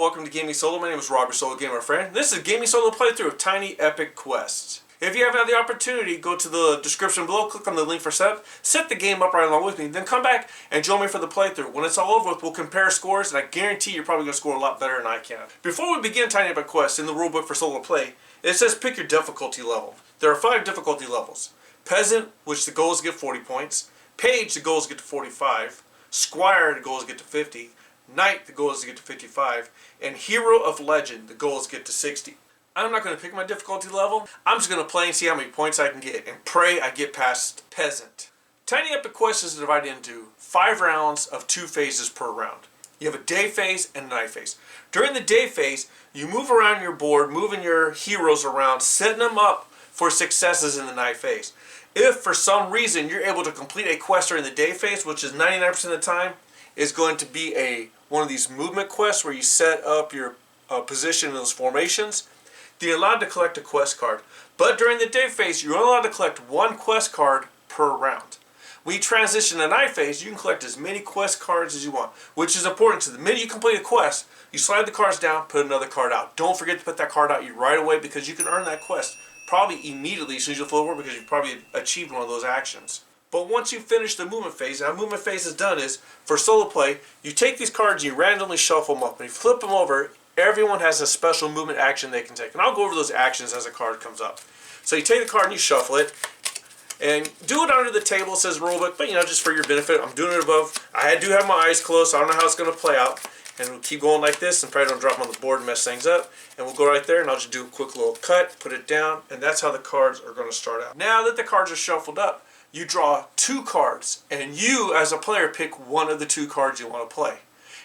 welcome to Gaming Solo. My name is Robert Solo Gamer Friend. This is a Gaming Solo playthrough of Tiny Epic Quests. If you haven't had the opportunity, go to the description below, click on the link for setup, set the game up right along with me, then come back and join me for the playthrough. When it's all over with, we'll compare scores, and I guarantee you're probably going to score a lot better than I can. Before we begin Tiny Epic Quests in the rulebook for solo play, it says pick your difficulty level. There are 5 difficulty levels. Peasant, which the goal is to get 40 points. Page, the goal is to get to 45. Squire, the goal is to get to 50. Knight, the goal is to get to 55, and Hero of Legend, the goal is to get to 60. I'm not going to pick my difficulty level. I'm just going to play and see how many points I can get, and pray I get past Peasant. Tiny Epic Quest is divided into 5 rounds of 2 phases per round. You have a day phase and a night phase. During the day phase, you move around your board, moving your heroes around, setting them up for successes in the night phase. If for some reason you're able to complete a quest during the day phase, which is 99% of the time, is going to be one of these movement quests where you set up your position in those formations, then you're allowed to collect a quest card. But during the day phase, you're only allowed to collect 1 quest card per round. When you transition to night phase, you can collect as many quest cards as you want, which is important. So the minute you complete a quest, you slide the cards down, put another card out. Don't forget to put that card out right away, because you can earn that quest probably immediately as soon as you flip over, because you've probably achieved one of those actions. But once you finish the movement phase, and how movement phase is done is, for solo play, you take these cards and you randomly shuffle them up. And you flip them over, everyone has a special movement action they can take. And I'll go over those actions as a card comes up. So you take the card and you shuffle it, and do it under the table. It says rulebook, but just for your benefit, I'm doing it above. I do have my eyes closed, so I don't know how it's going to play out. And we'll keep going like this, and probably don't drop them on the board and mess things up. And we'll go right there, and I'll just do a quick little cut, put it down, and that's how the cards are going to start out. Now that the cards are shuffled up, you draw 2 cards, and you, as a player, pick one of the 2 cards you want to play.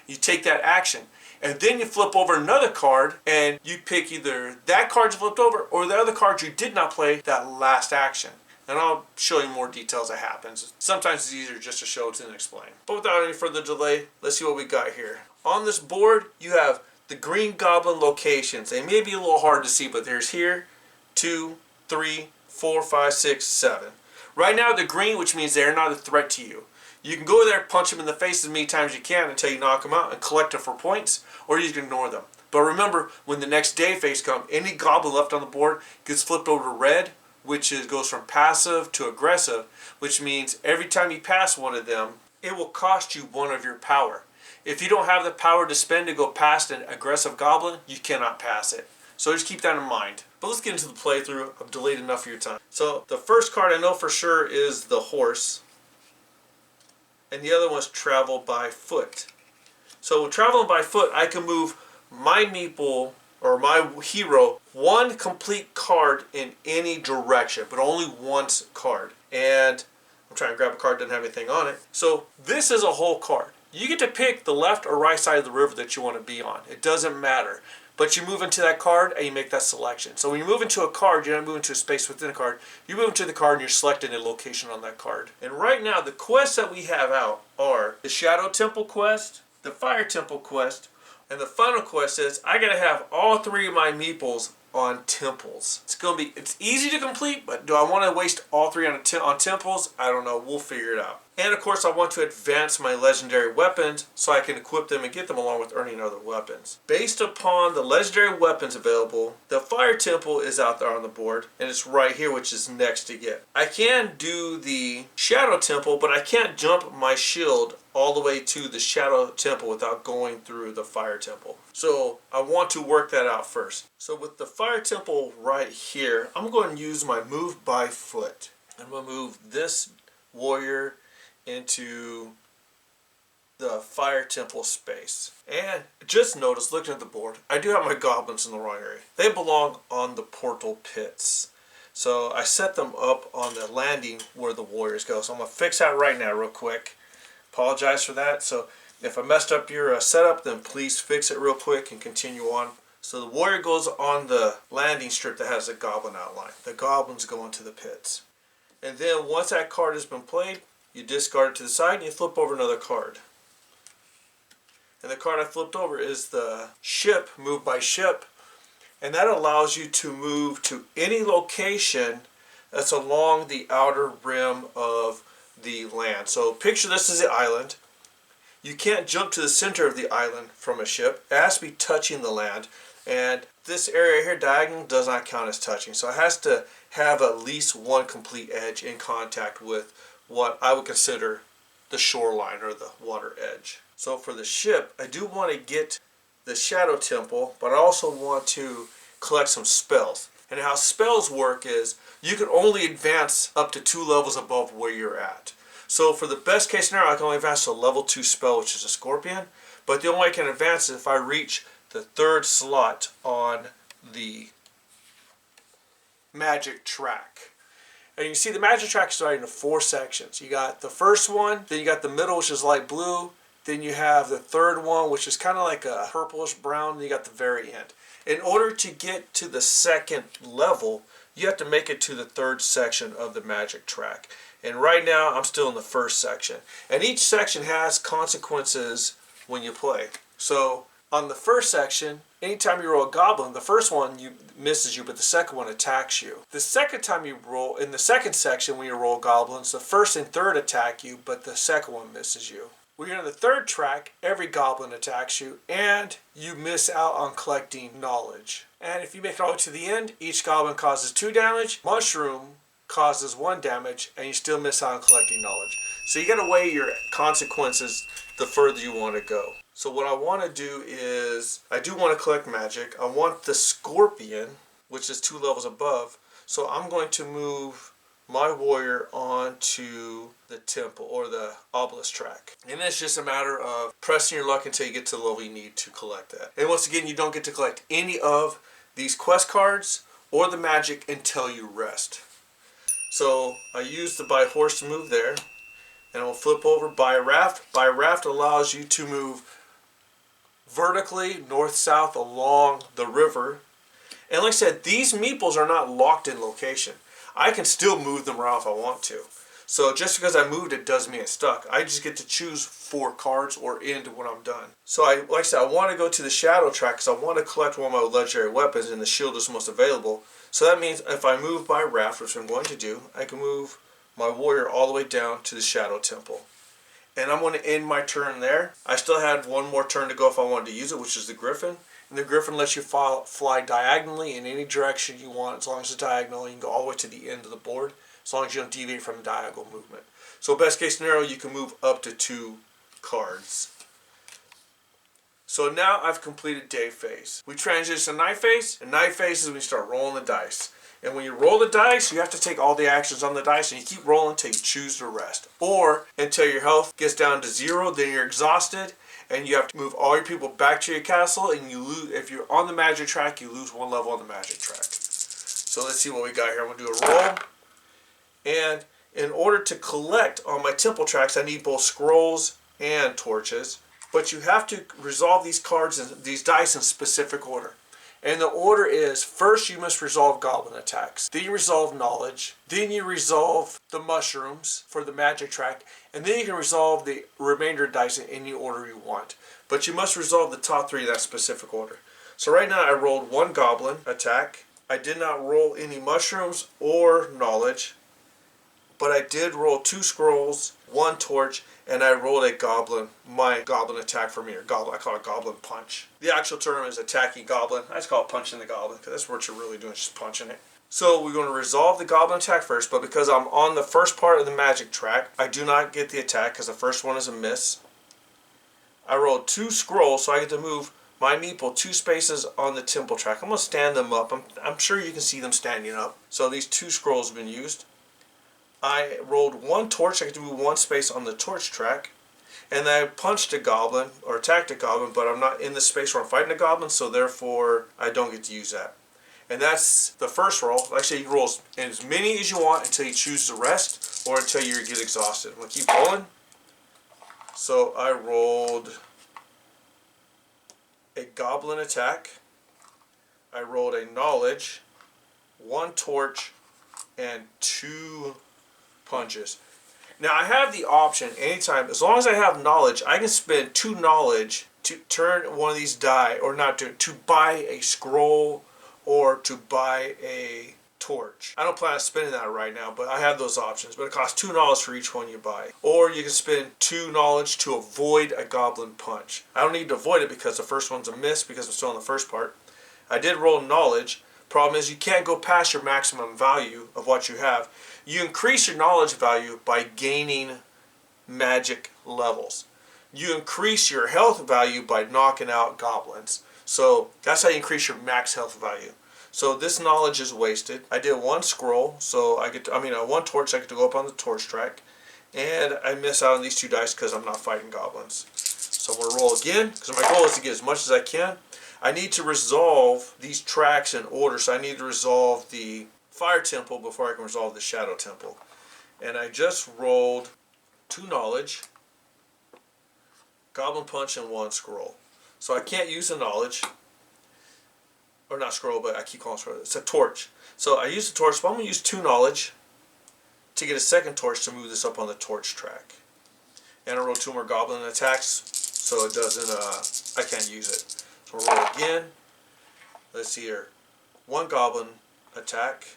You take that action, and then you flip over another card, and you pick either that card you flipped over or the other card you did not play that last action. And I'll show you more details as it happens. Sometimes it's easier just to show it and explain. But without any further delay, let's see what we got here. On this board, you have the green goblin locations. They may be a little hard to see, but there's here 2, 3, 4, 5, 6, 7. Right now they're green, which means they're not a threat to you. You can go there, punch them in the face as many times as you can until you knock them out and collect them for points, or you can ignore them. But remember, when the next day phase comes, any goblin left on the board gets flipped over to red, which goes from passive to aggressive, which means every time you pass one of them, it will cost you 1 of your power. If you don't have the power to spend to go past an aggressive goblin, you cannot pass it. So just keep that in mind. But let's get into the playthrough. I've delayed enough of your time. So the first card I know for sure is the horse. And the other one is travel by foot. So with traveling by foot, I can move my meeple or my hero 1 complete card in any direction, but only once card. And I'm trying to grab a card that doesn't have anything on it. So this is a whole card. You get to pick the left or right side of the river that you want to be on. It doesn't matter. But you move into that card and you make that selection. So when you move into a card, you're not moving to a space within a card. You move into the card and you're selecting a location on that card. And right now, the quests that we have out are the Shadow Temple quest, the Fire Temple quest, and the final quest is I gotta have all 3 of my meeples on temples. It's easy to complete, but do I want to waste all 3 on temples? I don't know. We'll figure it out. And of course, I want to advance my legendary weapons so I can equip them and get them along with earning other weapons. Based upon the legendary weapons available, the Fire Temple is out there on the board, and it's right here, which is next to get. I can do the Shadow Temple, but I can't jump my shield all the way to the Shadow Temple without going through the Fire Temple. So I want to work that out first. So with the Fire Temple right here, I'm going to use my move by foot. I'm going to move this warrior into the Fire Temple space. And just notice, looking at the board, I do have my goblins in the wrong area. They belong on the portal pits. So I set them up on the landing where the warriors go. So I'm going to fix that right now real quick. Apologize for that. So if I messed up your setup, then please fix it real quick and continue on. So the warrior goes on the landing strip that has a goblin outline. The goblins go into the pits. And then once that card has been played, you discard it to the side and you flip over another card. And the card I flipped over is the ship, move by ship. And that allows you to move to any location that's along the outer rim of the land. So picture this as the island. You can't jump to the center of the island from a ship. It has to be touching the land. And this area here, diagonal, does not count as touching. So it has to have at least one complete edge in contact with what I would consider the shoreline or the water edge. So for the ship, I do want to get the Shadow Temple, but I also want to collect some spells. And how spells work is you can only advance up to 2 levels above where you're at. So for the best case scenario, I can only advance to a level 2 spell, which is a Scorpion. But the only way I can advance is if I reach the 3rd slot on the magic track. And you can see the magic track is divided into 4 sections. You got the first one, then you got the middle, which is light blue, then you have the 3rd one, which is kind of like a purplish brown, and you got the very end. In order to get to the 2nd level, you have to make it to the 3rd section of the magic track. And right now, I'm still in the 1st section. And each section has consequences when you play. So on the 1st section, anytime you roll a goblin, the first one misses you, but the 2nd one attacks you. The 2nd time you roll, in the 2nd section when you roll goblins, the 1st and 3rd attack you, but the 2nd one misses you. When you're on the 3rd track, every goblin attacks you, and you miss out on collecting knowledge. And if you make it all the way to the end, each goblin causes 2 damage, mushroom causes 1 damage, and you still miss out on collecting knowledge. So you gotta weigh your consequences the further you want to go. So what I want to do is, I do want to collect magic. I want the Scorpion, which is 2 levels above. So I'm going to move my warrior onto the temple or the obelisk track. And it's just a matter of pressing your luck until you get to the level you need to collect that. And once again, you don't get to collect any of these quest cards or the magic until you rest. So I use the by horse to move there. And we'll flip over by raft. By raft allows you to move vertically north-south along the river. And like I said, these meeples are not locked in location. I can still move them around if I want to. So just because I moved it doesn't mean it's stuck. I just get to choose 4 cards or end when I'm done. So like I said, I want to go to the shadow track because I want to collect one of my legendary weapons, and the shield is most available. So that means if I move by raft, which I'm going to do, I can move my warrior all the way down to the Shadow Temple. And I'm going to end my turn there. I still had one more turn to go if I wanted to use it, which is the Griffin. And the Griffin lets you fly diagonally in any direction you want. As long as it's diagonal, you can go all the way to the end of the board, as long as you don't deviate from the diagonal movement. So best case scenario, you can move up to 2 cards. So now I've completed day phase. We transition to night phase, and night phase is when you start rolling the dice. And when you roll the dice, you have to take all the actions on the dice, and you keep rolling until you choose to rest. Or until your health gets down to 0, then you're exhausted, and you have to move all your people back to your castle, and you lose. If you're on the magic track, you lose 1 level on the magic track. So let's see what we got here. I'm going to do a roll. And in order to collect on my temple tracks, I need both scrolls and torches. But you have to resolve these cards and these dice in specific order. And the order is, first you must resolve goblin attacks, then you resolve knowledge, then you resolve the mushrooms for the magic track, and then you can resolve the remainder dice in any order you want. But you must resolve the top 3 in that specific order. So right now I rolled 1 goblin attack. I did not roll any mushrooms or knowledge, but I did roll 2 scrolls, 1 torch, and I rolled a goblin, my goblin attack for me, or goblin, I call it goblin punch. The actual term is attacking goblin. I just call it punching the goblin, because that's what you're really doing, just punching it. So we're going to resolve the goblin attack first, but because I'm on the first part of the magic track, I do not get the attack, because the first one is a miss. I rolled 2 scrolls, so I get to move my meeple 2 spaces on the temple track. I'm going to stand them up. I'm sure you can see them standing up. So these 2 scrolls have been used. I rolled 1 torch, I get to move 1 space on the torch track, and I punched a goblin, or attacked a goblin, but I'm not in the space where I'm fighting a goblin, so therefore I don't get to use that. And that's the first roll. Actually, you roll as many as you want until you choose to rest, or until you get exhausted. I'm going to keep rolling. So I rolled a goblin attack, I rolled a knowledge, 1 torch, and 2 punches. Now I have the option anytime, as long as I have knowledge, I can spend 2 knowledge to turn one of these die, or not to buy a scroll or to buy a torch. I don't plan on spending that right now, but I have those options. But it costs 2 knowledge for each one you buy. Or you can spend 2 knowledge to avoid a goblin punch. I don't need to avoid it because the first one's a miss because I'm still in the first part. I did roll knowledge. Problem is you can't go past your maximum value of what you have. You increase your knowledge value by gaining magic levels. You increase your health value by knocking out goblins. So that's how you increase your max health value. So this knowledge is wasted. I did 1 scroll, so I get to, 1 torch, I get to go up on the torch track. And I miss out on these 2 dice because I'm not fighting goblins. So I'm going to roll again, because my goal is to get as much as I can. I need to resolve these tracks in order, so I need to resolve the fire temple before I can resolve the shadow temple. And I just rolled 2 knowledge, goblin punch, and 1 scroll. So I can't use the knowledge. Or not scroll, but I keep calling it scroll. It's a torch. So I use the torch, but I'm going to use 2 knowledge to get a second torch to move this up on the torch track. And I roll 2 more goblin attacks, so it doesn't, I can't use it. So we'll roll again. Let's see here. 1 goblin attack,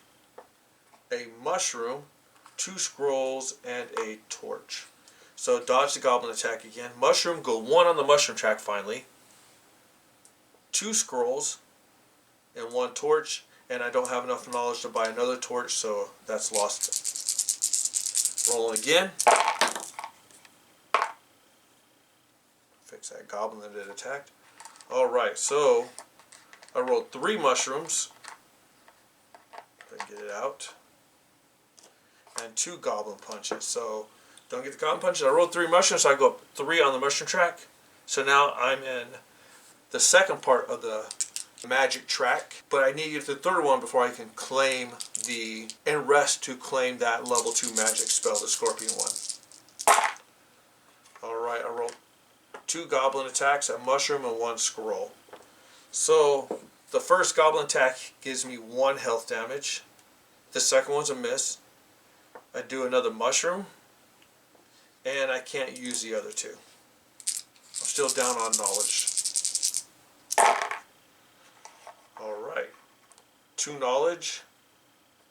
a mushroom, 2 scrolls, and a torch. So dodge the goblin attack again. Mushroom, go 1 on the mushroom track finally. 2 scrolls and 1 torch, and I don't have enough knowledge to buy another torch, so that's lost. Rolling again. Fix that goblin that it attacked. Alright, so I rolled 3 mushrooms. If I can get it out. And 2 goblin punches. So don't get the goblin punches. I rolled 3 mushrooms, so I go up 3 on the mushroom track. So now I'm in the second part of the magic track, but I need to get the third one before I can claim the and rest to claim that level 2 magic spell, the scorpion one. Alright, I rolled 2 goblin attacks, a mushroom, and 1 scroll. So the first goblin attack gives me 1 health damage. The second one's a miss. I do another mushroom, and I can't use the other 2. I'm still down on knowledge. Alright, 2 knowledge,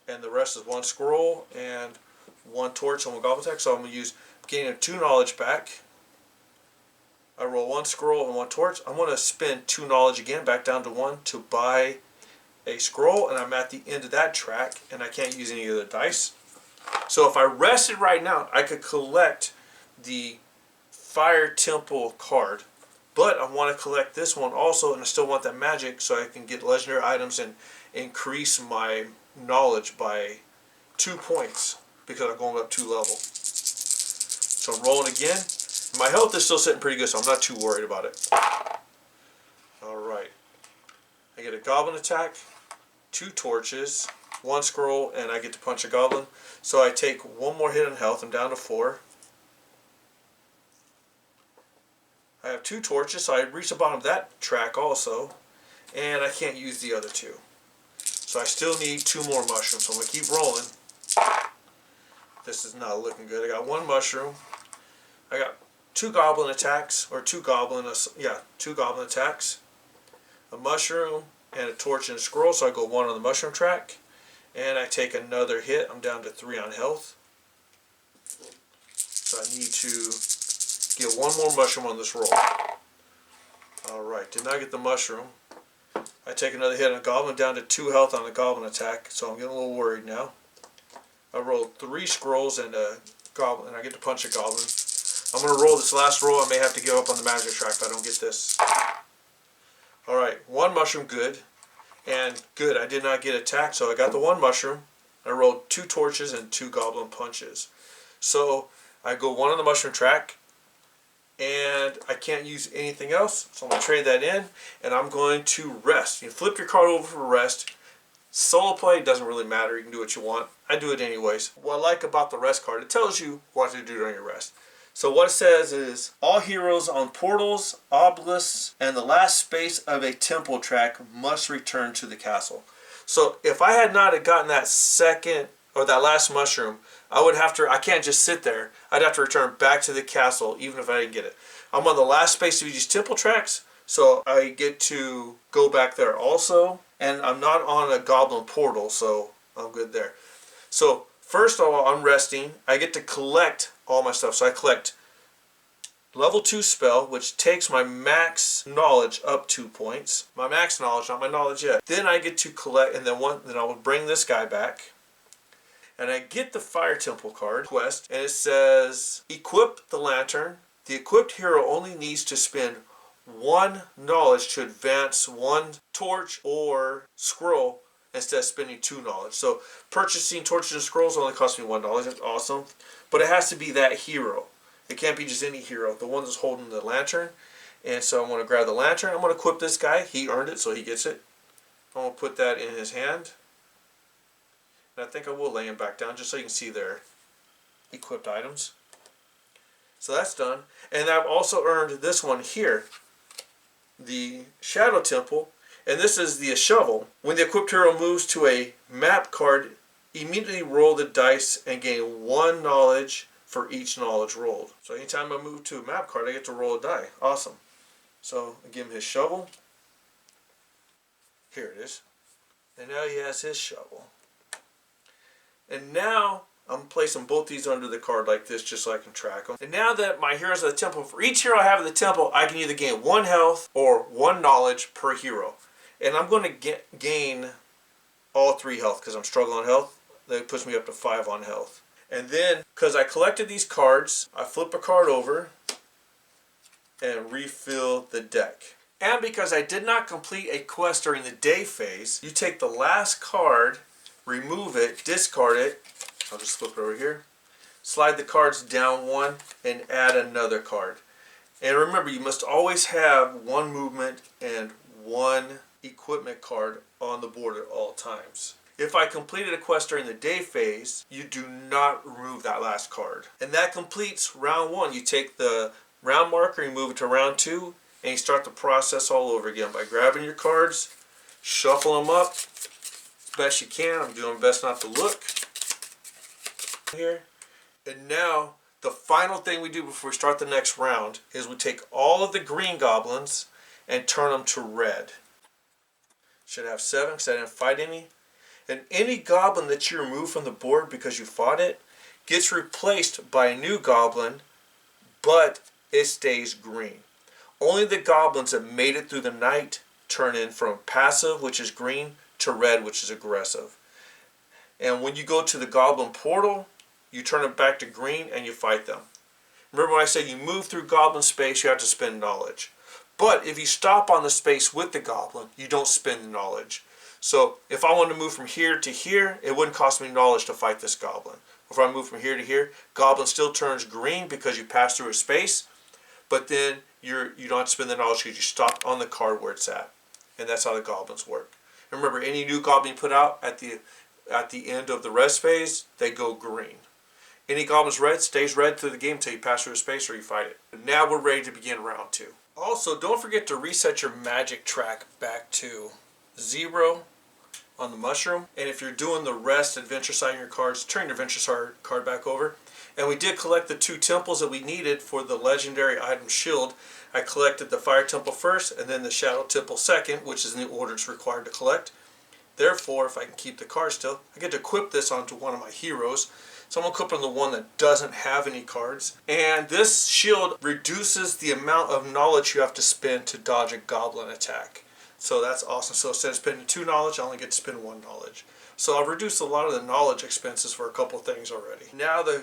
and the rest is 1 scroll and 1 torch and 1 goblin attack. So I'm going to use gaining 2 knowledge back. I roll 1 scroll and 1 torch. I'm going to spend 2 knowledge again, back down to 1 to buy a scroll, and I'm at the end of that track, and I can't use any other dice. So if I rested right now, I could collect the Fire Temple card. But I want to collect this one also, and I still want that magic so I can get legendary items and increase my knowledge by 2 points because I'm going up 2 levels. So I'm rolling again. My health is still sitting pretty good, so I'm not too worried about it. Alright. I get a goblin attack, 2 torches, 1 scroll, and I get to punch a goblin. So I take 1 more hit on health. I'm down to 4. I have 2 torches, so I reach the bottom of that track also, and I can't use the other 2. So I still need 2 more mushrooms, so I'm going to keep rolling. This is not looking good. I got 1 mushroom. I got 2 goblin attacks, or 2 goblin attacks. A mushroom, and a torch and a scroll, so I go 1 on the mushroom track. And I take another hit. I'm down to 3 on health. So I need to get 1 more mushroom on this roll. Alright, did not get the mushroom. I take another hit on a goblin, down to 2 health on a goblin attack, so I'm getting a little worried now. I rolled 3 scrolls and a goblin, and I get to punch a goblin. I'm going to roll this last roll. I may have to give up on the magic track if I don't get this. Alright, 1 mushroom, good. And good, I did not get attacked, so I got the 1 mushroom. I rolled 2 torches and 2 goblin punches. So I go 1 on the mushroom track, and I can't use anything else, so I'm going to trade that in, and I'm going to rest. You can flip your card over for rest. Solo play doesn't really matter, you can do what you want. I do it anyways. What I like about the rest card, it tells you what to do during your rest. So what it says is, all heroes on portals, obelisks, and the last space of a temple track must return to the castle. So if I had not gotten that second, or that last mushroom, I can't just sit there. I'd have to return back to the castle even if I didn't get it. I'm on the last space of these temple tracks, so I get to go back there also. And I'm not on a goblin portal, so I'm good there. So first of all, I'm resting. I get to collect all my stuff. So I collect level 2 spell, which takes my max knowledge up 2 points. My max knowledge, not my knowledge yet. Then I get to collect, and then I will bring this guy back. And I get the Fire Temple card quest, and it says equip the lantern. The equipped hero only needs to spend 1 knowledge to advance 1 torch or scroll instead of spending 2 knowledge. So purchasing torches and scrolls only costs me 1 knowledge. That's awesome. But it has to be that hero. It can't be just any hero. The one that's holding the lantern. And so I'm going to grab the lantern. I'm going to equip this guy. He earned it, so he gets it. I'm going to put that in his hand. And I think I will lay him back down just so you can see their equipped items. So that's done. And I've also earned this one here, the Shadow Temple. And this is the shovel. When the equipped hero moves to a map card, immediately roll the dice and gain 1 knowledge for each knowledge rolled. So anytime I move to a map card, I get to roll a die. Awesome. So I give him his shovel. Here it is. And now he has his shovel. And now I'm placing both these under the card like this just so I can track them. And now that my heroes at the temple, for each hero I have at the temple, I can either gain 1 health or 1 knowledge per hero. And I'm going to gain all 3 health because I'm struggling on health. That puts me up to 5 on health. And then, because I collected these cards, I flip a card over and refill the deck. And because I did not complete a quest during the day phase, you take the last card, remove it, discard it. I'll just flip it over here. Slide the cards down 1 and add another card. And remember, you must always have 1 movement and 1 equipment card on the board at all times. If I completed a quest during the day phase, you do not remove that last card. And that completes round 1. You take the round marker, you move it to round 2, and you start the process all over again by grabbing your cards, shuffle them up as best you can. I'm doing my best not to look here. And now, the final thing we do before we start the next round is we take all of the green goblins and turn them to red. Should have 7 because I didn't fight any. And any goblin that you remove from the board because you fought it gets replaced by a new goblin, but it stays green. Only the goblins that made it through the night turn in from passive, which is green, to red, which is aggressive. And when you go to the goblin portal, you turn it back to green and you fight them. Remember when I said you move through goblin space, you have to spend knowledge. But if you stop on the space with the goblin, you don't spend the knowledge. So if I wanted to move from here to here, it wouldn't cost me knowledge to fight this goblin. If I move from here to here, goblin still turns green because you pass through a space, but then you don't have to spend the knowledge because you stopped on the card where it's at. And that's how the goblins work. And remember, any new goblin you put out at the end of the rest phase, they go green. Any goblin's red stays red through the game until you pass through a space or you fight it. And now we're ready to begin round 2. Also, don't forget to reset your magic track back to 0 on the mushroom. And if you're doing the rest adventure side in your cards, turn your adventure card back over. And we did collect the 2 temples that we needed for the legendary item shield. I collected the Fire Temple first and then the Shadow Temple second, which is in the order it's required to collect. Therefore, if I can keep the card still, I get to equip this onto one of my heroes. So I'm going to equip on the one that doesn't have any cards. And this shield reduces the amount of knowledge you have to spend to dodge a goblin attack. So that's awesome. So instead of spending 2 knowledge, I only get to spend 1 knowledge. So I've reduced a lot of the knowledge expenses for a couple of things already. Now the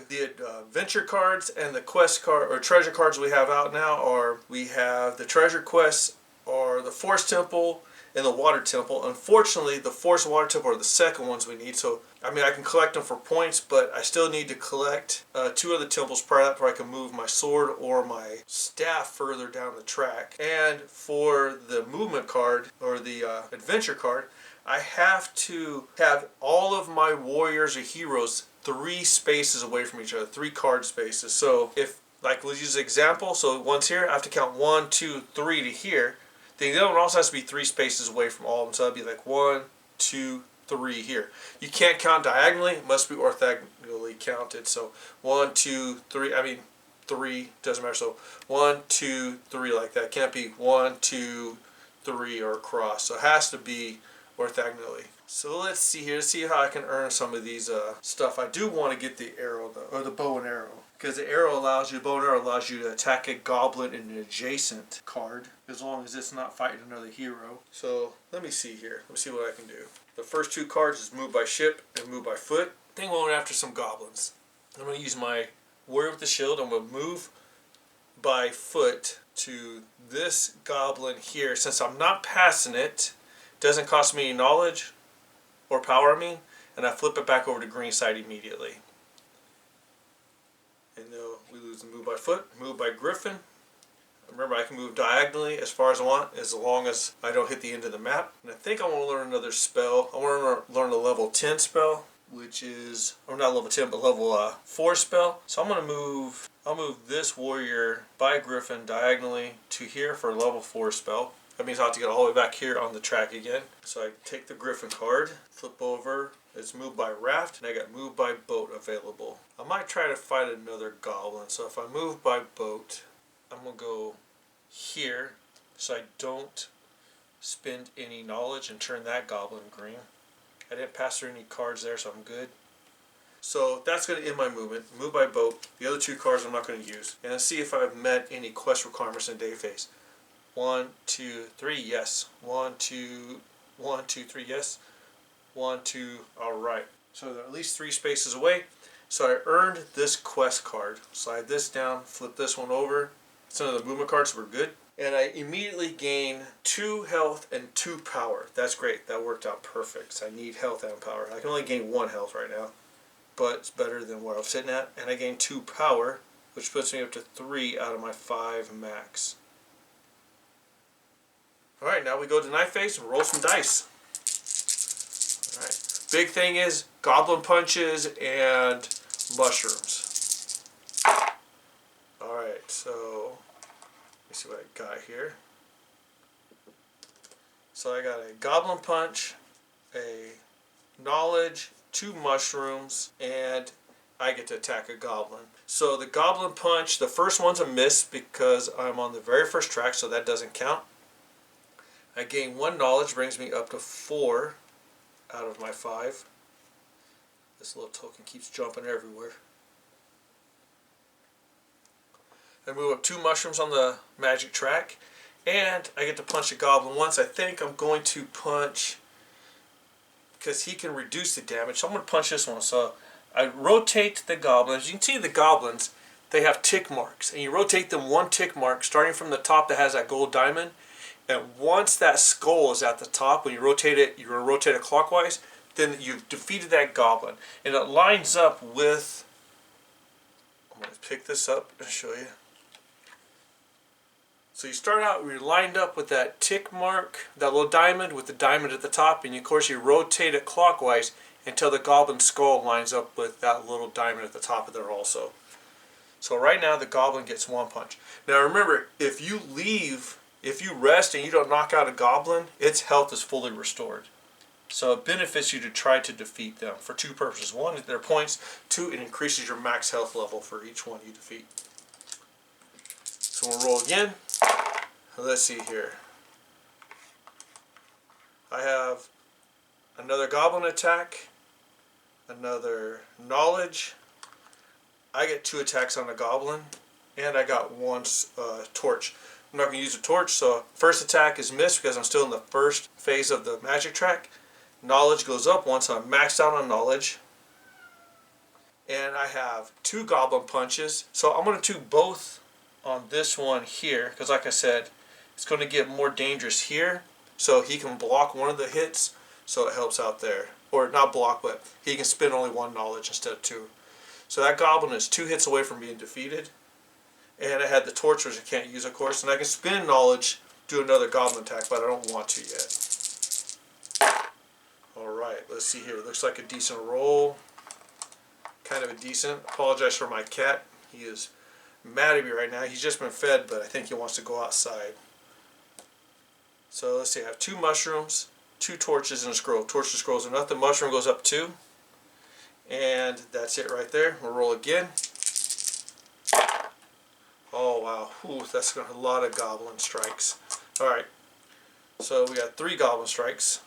adventure cards and the quest card or treasure cards we have out now are, we have the treasure quests or the Forest Temple and the Water Temple. Unfortunately, the Forest and Water Temple are the second ones we need. So I mean, I can collect them for points, but I still need to collect 2 other temples prior to that before I can move my sword or my staff further down the track. And for the movement card or the adventure card, I have to have all of my warriors or heroes 3 spaces away from each other, 3 card spaces. So if, like, we'll use an example, so one's here, I have to count 1, 2, 3 to here. The other one also has to be 3 spaces away from all of them, so that'd be like 1, 2, 3 here. You can't count diagonally, it must be orthogonally counted. So 1, 2, 3, I mean 3, doesn't matter. So 1, 2, 3 like that. It can't be 1, 2, 3 or across. So it has to be orthogonally. So let's see here. Let's see how I can earn some of these stuff. I do want to get the arrow though, or the bow and arrow, because the bow and arrow allows you to attack a goblin in an adjacent card, as long as it's not fighting another hero. So let me see here. Let me see what I can do. The first two cards is move by ship and move by foot. I think we're going after some goblins. I'm going to use my warrior with the shield. I'm going to move by foot to this goblin here. Since I'm not passing it, doesn't cost me any knowledge or power, and I flip it back over to green side immediately. And then we lose the move by foot, move by griffin. Remember, I can move diagonally as far as I want, as long as I don't hit the end of the map. And I think I want to learn another spell. I want to learn a level 10 spell, which is, or not level 10, but level 4 spell. So I'm going to move, I'll move this warrior by griffin diagonally to here for a level 4 spell. That means I'll have to get all the way back here on the track again. So I take the griffin card, flip over, it's moved by raft, and I got moved by boat available. I might try to fight another goblin. So if I move by boat, I'm going to go here so I don't spend any knowledge and turn that goblin green. I didn't pass through any cards there, so I'm good. So that's going to end my movement. Move by boat. The other two cards I'm not going to use. And let's see if I've met any quest requirements in day phase. 1, 2, 3, yes. 1, 2, 1, 2, 3, yes. 1, 2, alright. So they're at least 3 spaces away. So I earned this quest card. Slide this down, flip this one over. Some of the movement cards were good. And I immediately gain 2 health and 2 power. That's great. That worked out perfect. So I need health and power. I can only gain 1 health right now, but it's better than where I was sitting at. And I gain 2 power, which puts me up to 3 out of my 5 max. Alright, now we go to night phase and roll some dice. Alright. Big thing is goblin punches and mushrooms. Alright, so let me see what I got here. So I got a goblin punch, a knowledge, 2 mushrooms, and I get to attack a goblin. So the goblin punch, the first one's a miss because I'm on the very first track, so that doesn't count. I gain 1 knowledge, brings me up to 4 out of my 5. This little token keeps jumping everywhere. I move up 2 mushrooms on the magic track, and I get to punch a goblin once. I think I'm going to punch, because he can reduce the damage, so I'm going to punch this one. So I rotate the goblins. You can see the goblins, they have tick marks, and you rotate them 1 tick mark starting from the top that has that gold diamond. And once that skull is at the top, when you rotate it, you're going to rotate it clockwise, then you've defeated that goblin. And it lines up with, I'm going to pick this up and show you. So you start out, you're lined up with that tick mark, that little diamond with the diamond at the top, and of course you rotate it clockwise until the goblin skull lines up with that little diamond at the top of there also. So right now the goblin gets 1 punch. Now remember, if you rest and you don't knock out a goblin, its health is fully restored. So it benefits you to try to defeat them for 2 purposes. 1, their points. 2, it increases your max health level for each one you defeat. So we'll roll again. Let's see here. I have another goblin attack, another knowledge. I get 2 attacks on a goblin, and I got 1 torch. I'm not going to use a torch, so first attack is missed because I'm still in the first phase of the magic track. Knowledge goes up once I'm maxed out on knowledge. And I have 2 goblin punches, so I'm going to do both on this one here, because like I said, it's going to get more dangerous here, so he can block one of the hits, so it helps out there. Or not block, but he can spend only 1 knowledge instead of 2. So that goblin is 2 hits away from being defeated. And I had the torch, which I can't use, of course. And I can spend knowledge, do another goblin attack, but I don't want to yet. Alright, let's see here. Looks like a decent roll. Kind of a decent. Apologize for my cat. He is mad at me right now. He's just been fed, but I think he wants to go outside. So let's see. I have 2 mushrooms, 2 torches, and a scroll. Torch and scrolls are enough. The mushroom goes up 2. And that's it right there. We'll roll again. Oh wow, ooh, that's got a lot of goblin strikes. Alright, so we got 3 goblin strikes.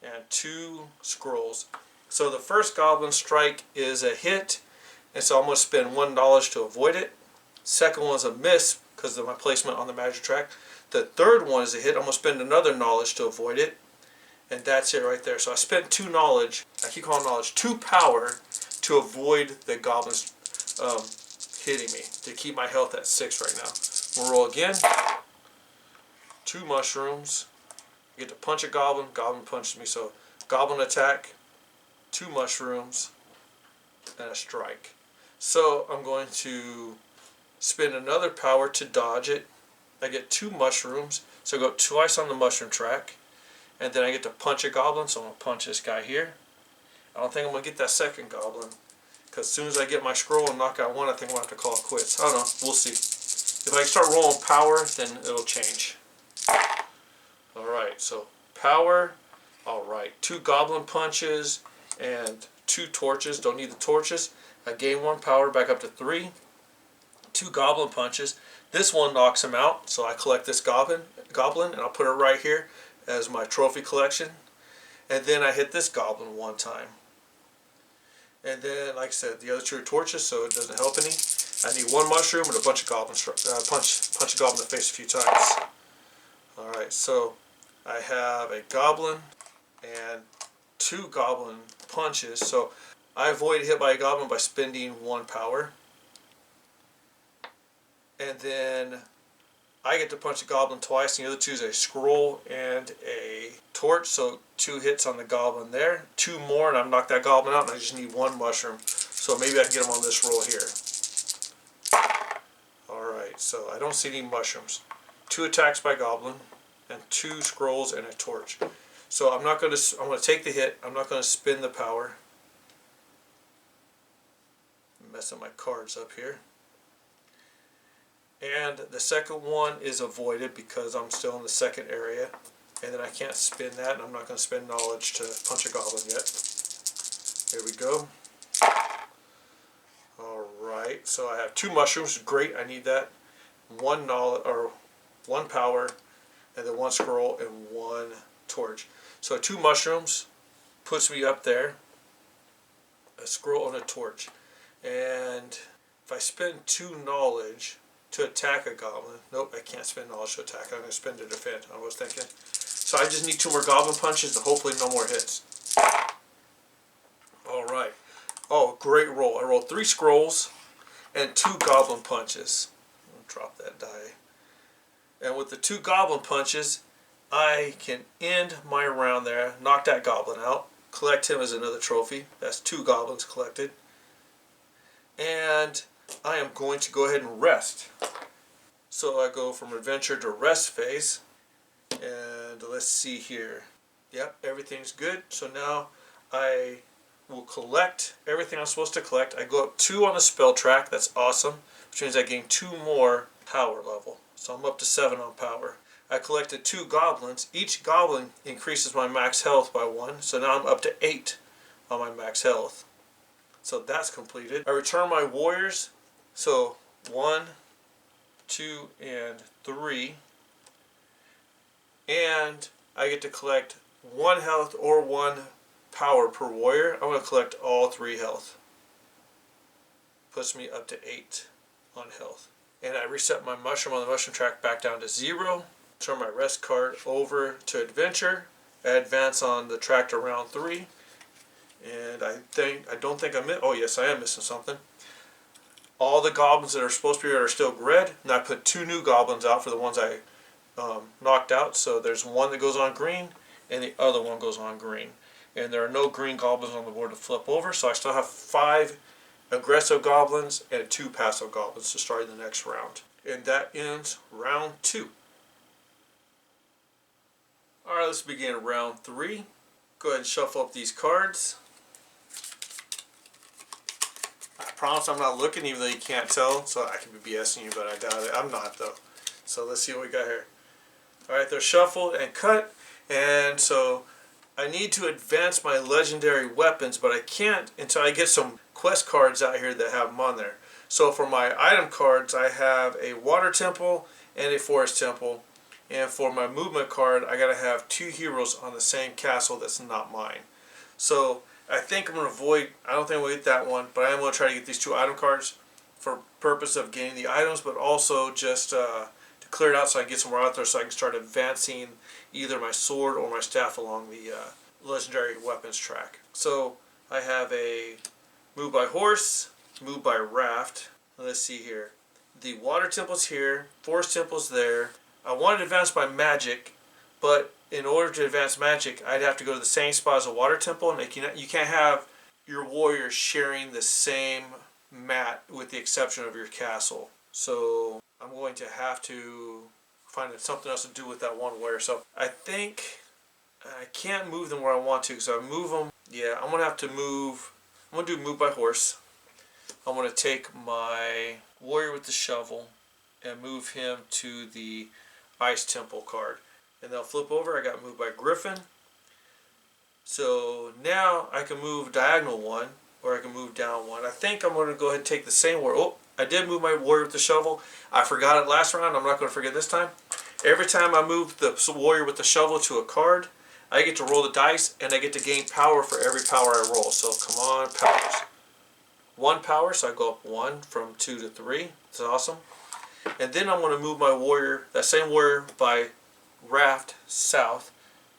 and 2 scrolls. So the first goblin strike is a hit, and so I'm going to spend 1 knowledge to avoid it. Second one is a miss because of my placement on the magic track. The third one is a hit. I'm going to spend another knowledge to avoid it. And that's it right there. So I spent 2 knowledge, I keep calling knowledge, 2 power to avoid the goblins hitting me, to keep my health at 6 right now. We'll roll again. 2 mushrooms. I get to punch a goblin. Goblin punches me. So goblin attack, 2 mushrooms, and a strike. So I'm going to spend another power to dodge it. I get 2 mushrooms. So I go twice on the mushroom track. And then I get to punch a goblin, so I'm going to punch this guy here. I don't think I'm going to get that second goblin, because as soon as I get my scroll and knock out one, I think I'm going to have to call it quits. I don't know. We'll see. If I start rolling power, then it'll change. Alright, so power. Alright, 2 goblin punches and 2 torches. Don't need the torches. I gain 1 power back up to 3. 2 goblin punches. This one knocks him out, so I collect this goblin and I'll put it right here as my trophy collection. And then I hit this goblin 1 time. And then, like I said, the other 2 are torches, so it doesn't help any. I need 1 mushroom and a bunch of goblins. Punch a goblin in the face a few times. Alright, so I have a goblin and 2 goblin punches. So I avoid hit by a goblin by spending 1 power. And then I get to punch a goblin twice, and the other 2 is a scroll and a torch, so 2 hits on the goblin there. 2 more, and I've knocked that goblin out, and I just need 1 mushroom. So maybe I can get him on this roll here. Alright, so I don't see any mushrooms. 2 attacks by goblin, and 2 scrolls and a torch. So I'm going to take the hit. I'm not going to spin the power. I'm messing my cards up here. And the second one is avoided because I'm still in the second area. And then I can't spin that, and I'm not going to spend knowledge to punch a goblin yet. Here we go. Alright, so I have 2 mushrooms. Great, I need that. 1 knowledge, or 1 power, and then 1 scroll and 1 torch. So 2 mushrooms puts me up there. A scroll and a torch. And if I spend 2 knowledge to attack a goblin. Nope, I can't spend knowledge to attack. I'm going to spend to defend, I was thinking. So I just need 2 more goblin punches and hopefully no more hits. Alright. Oh, great roll. I rolled 3 scrolls and 2 goblin punches. I'll drop that die. And with the 2 goblin punches, I can end my round there, knock that goblin out, collect him as another trophy. That's 2 goblins collected. And I am going to go ahead and rest. So I go from adventure to rest phase. And let's see here. Yep, everything's good. So now I will collect everything I'm supposed to collect. I go up 2 on the spell track. That's awesome. Which means I gain 2 more power level. So I'm up to 7 on power. I collected 2 goblins. Each goblin increases my max health by 1. So now I'm up to 8 on my max health. So that's completed. I return my warriors. So 1, 2, and 3. And I get to collect 1 health or 1 power per warrior. I'm going to collect all 3 health. Puts me up to 8 on health. And I reset my mushroom on the mushroom track back down to 0. Turn my rest card over to adventure. I advance on the track to round 3. And I don't think I'm oh yes, I am missing something. All the goblins that are supposed to be are still red, and I put 2 new goblins out for the ones I knocked out. So there's 1 that goes on green, and the other one goes on green. And there are no green goblins on the board to flip over, so I still have 5 aggressive goblins and 2 passive goblins to start the next round. And that ends round 2. Alright, let's begin round 3. Go ahead and shuffle up these cards. I promise I'm not looking, even though you can't tell, so I could be BSing you, but I doubt it. I'm not, though. So let's see what we got here. Alright, they're shuffled and cut, and so I need to advance my legendary weapons, but I can't until I get some quest cards out here that have them on there. So for my item cards, I have a water temple and a forest temple, And for my movement card, I gotta have 2 heroes on the same castle that's not mine. So I think I'm gonna avoid. I don't think I'm gonna get that one, but I am gonna try to get these 2 item cards for purpose of getting the items, but also just to clear it out so I can get some more out there, so I can start advancing either my sword or my staff along the legendary weapons track. So I have a move by horse, move by raft. Let's see here. The water temple's here, forest temple's there. I wanted to advance by magic, but in order to advance magic, I'd have to go to the same spot as a water temple, and you can't have your warriors sharing the same mat with the exception of your castle. So I'm going to have to find something else to do with that one warrior. So I think I can't move them where I want to, so I move them. Yeah, I'm gonna have to move. I'm gonna do move by horse. I'm gonna take my warrior with the shovel and move him to the ice temple card, and they'll flip over. I got moved by griffin. So now I can move diagonal 1, or I can move down 1. I think I'm gonna go ahead and take the same warrior. Oh, I did move my warrior with the shovel. I forgot it last round. I'm not gonna forget this time. Every time I move the warrior with the shovel to a card, I get to roll the dice, and I get to gain power for every power I roll. So come on, powers. 1 power, so I go up 1 from 2 to 3. It's awesome. And then I'm going to move my warrior, that same warrior, by raft south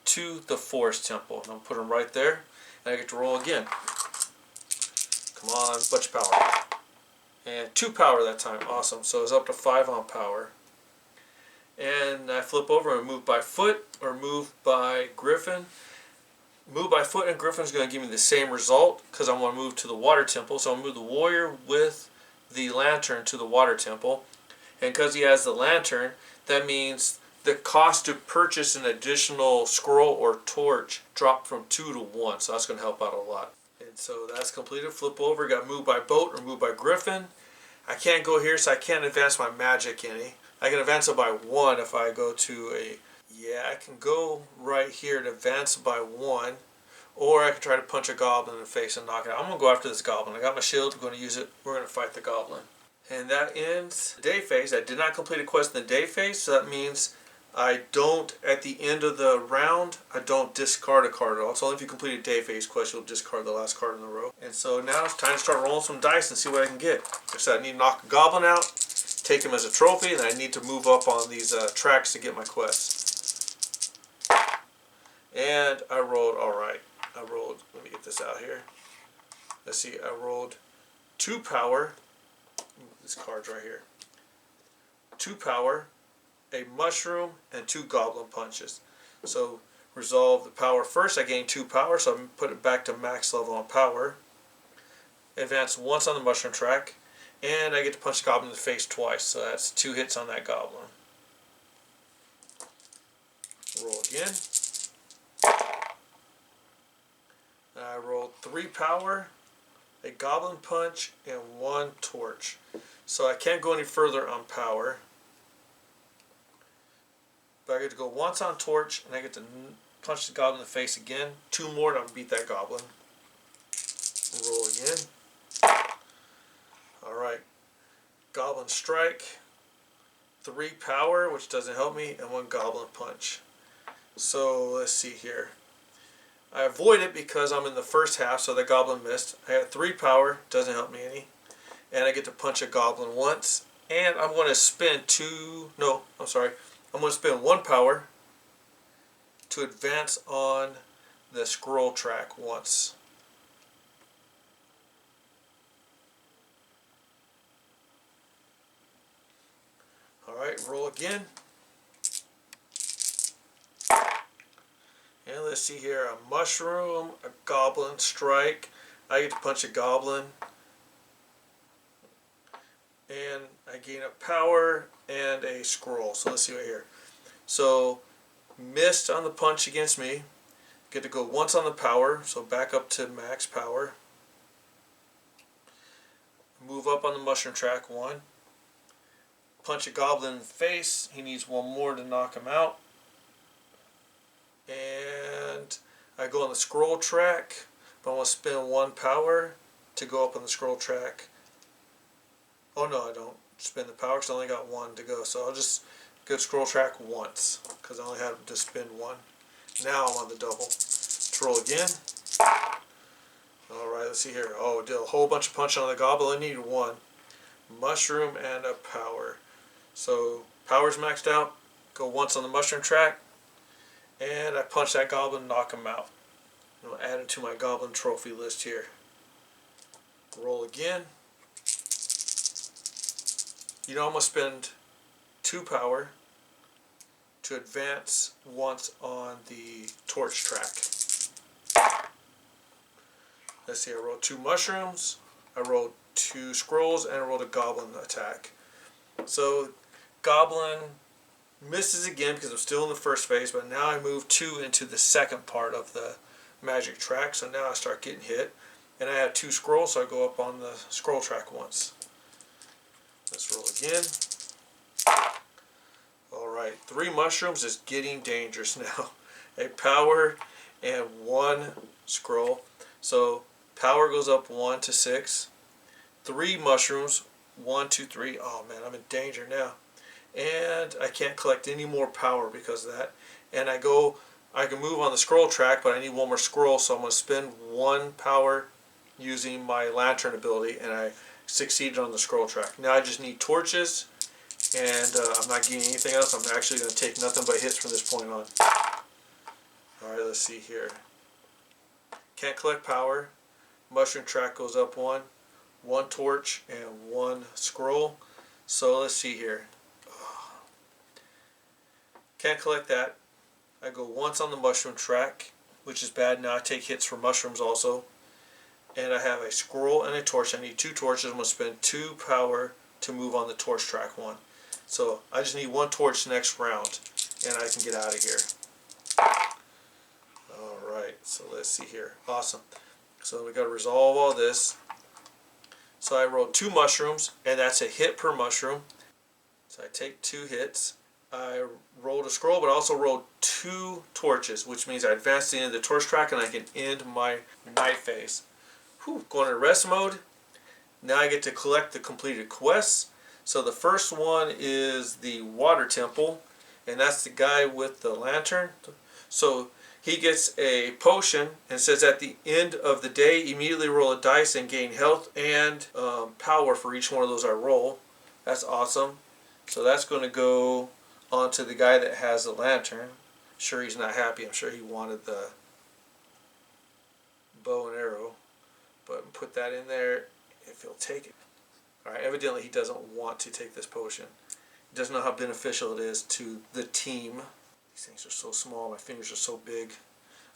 to the forest temple. And I'll put him right there, and I get to roll again. Come on, bunch of power. And 2 power that time. Awesome. So it's up to 5 on power. And I flip over and move by foot or move by griffin. Move by foot and griffin is going to give me the same result because I want to move to the water temple. So I'll move the warrior with the lantern to the water temple. And because he has the lantern, that means the cost to purchase an additional scroll or torch dropped from 2 to 1. So that's going to help out a lot. And so that's completed. Flip over. Got moved by boat or moved by griffin. I can't go here, so I can't advance my magic any. I can advance it by 1 if I go to a... Yeah, I can go right here to advance by 1. Or I can try to punch a goblin in the face and knock it out. I'm going to go after this goblin. I got my shield. I'm going to use it. We're going to fight the goblin. And that ends the day phase. I did not complete a quest in the day phase, so that means I don't, at the end of the round, I don't discard a card at all. It's only if you complete a day phase quest, you'll discard the last card in the row. And so now it's time to start rolling some dice and see what I can get. Like I said, I need to knock a goblin out, take him as a trophy, and then I need to move up on these tracks to get my quests. And I rolled, alright. Let me get this out here. Let's see, I rolled 2 power. This card's right here. 2 power, a mushroom, and 2 goblin punches. So resolve the power first. I gain 2 power, so I'm going to put it back to max level on power. Advance once on the mushroom track, and I get to punch the goblin in the face twice. So that's 2 hits on that goblin. Roll again. I rolled 3 power, a goblin punch, and 1 torch. So I can't go any further on power. But I get to go once on torch, and I get to punch the goblin in the face again. 2 more, and I'll beat that goblin. Roll again. Alright. Goblin strike. 3 power, which doesn't help me, and 1 goblin punch. So let's see here. I avoid it because I'm in the first half, so the goblin missed. I had 3 power, doesn't help me any. And I get to punch a goblin once. And I'm going to spend I'm going to spend 1 power to advance on the scroll track once. Alright, roll again. And let's see here, a mushroom, a goblin strike. I get to punch a goblin. And I gain a power and a scroll. So let's see right here. So missed on the punch against me. Get to go once on the power, so back up to max power. Move up on the mushroom track 1. Punch a goblin in the face. He needs 1 more to knock him out. And I go on the scroll track, but I want to spend 1 power to go up on the scroll track. Oh no, I don't spend the power because I only got 1 to go. So I'll just Good scroll track once, because I only had to spin one. Now I'm on the double. Let's roll again. Alright, let's see here. Oh, did a whole bunch of punch on the goblin. I need one. Mushroom and a power. So, power's maxed out. Go once on the mushroom track. And I punch that goblin, knock him out. I'll add it to my goblin trophy list here. Roll again. You know I'm going to spend 2 power to advance once on the torch track. Let's see, I rolled 2 mushrooms, I rolled 2 scrolls, and I rolled a goblin attack. So, goblin misses again because I'm still in the first phase, but now I move 2 into the second part of the magic track, so now I start getting hit. And I have 2 scrolls, so I go up on the scroll track once. Let's roll again. Alright, 3 mushrooms is getting dangerous now. A power and 1 scroll. So power goes up 1 to 6. 3 mushrooms, 1, 2, 3. Oh man, I'm in danger now. And I can't collect any more power because of that. And I can move on the scroll track, but I need 1 more scroll, so I'm going to spend 1 power using my lantern ability, and I succeeded on the scroll track. Now I just need torches, and I'm not getting anything else. I'm actually going to take nothing but hits from this point on. Alright, let's see here. Can't collect power. Mushroom track goes up 1. 1 torch and 1 scroll. So let's see here. Can't collect that. I go once on the mushroom track, which is bad. Now I take hits for mushrooms also. And I have a scroll and a torch. I need 2 torches. I'm going to spend 2 power to move on the torch track 1. So I just need 1 torch next round, and I can get out of here. Alright, so let's see here. Awesome. So we got to resolve all this. So I rolled 2 mushrooms, and that's a hit per mushroom. So I take 2 hits. I rolled a scroll, but I also rolled 2 torches, which means I advance to the end of the torch track, and I can end my night phase. Whew, going to rest mode. Now I get to collect the completed quests. So the first one is the water temple, and that's the guy with the lantern. So he gets a potion, and says at the end of the day, immediately roll a dice and gain health and power for each one of those I roll. That's awesome. So that's going to go on to the guy that has the lantern. Sure, he's not happy. I'm sure he wanted the bow and arrow. But put that in there if he'll take it. Alright, evidently he doesn't want to take this potion. He doesn't know how beneficial it is to the team. These things are so small, my fingers are so big.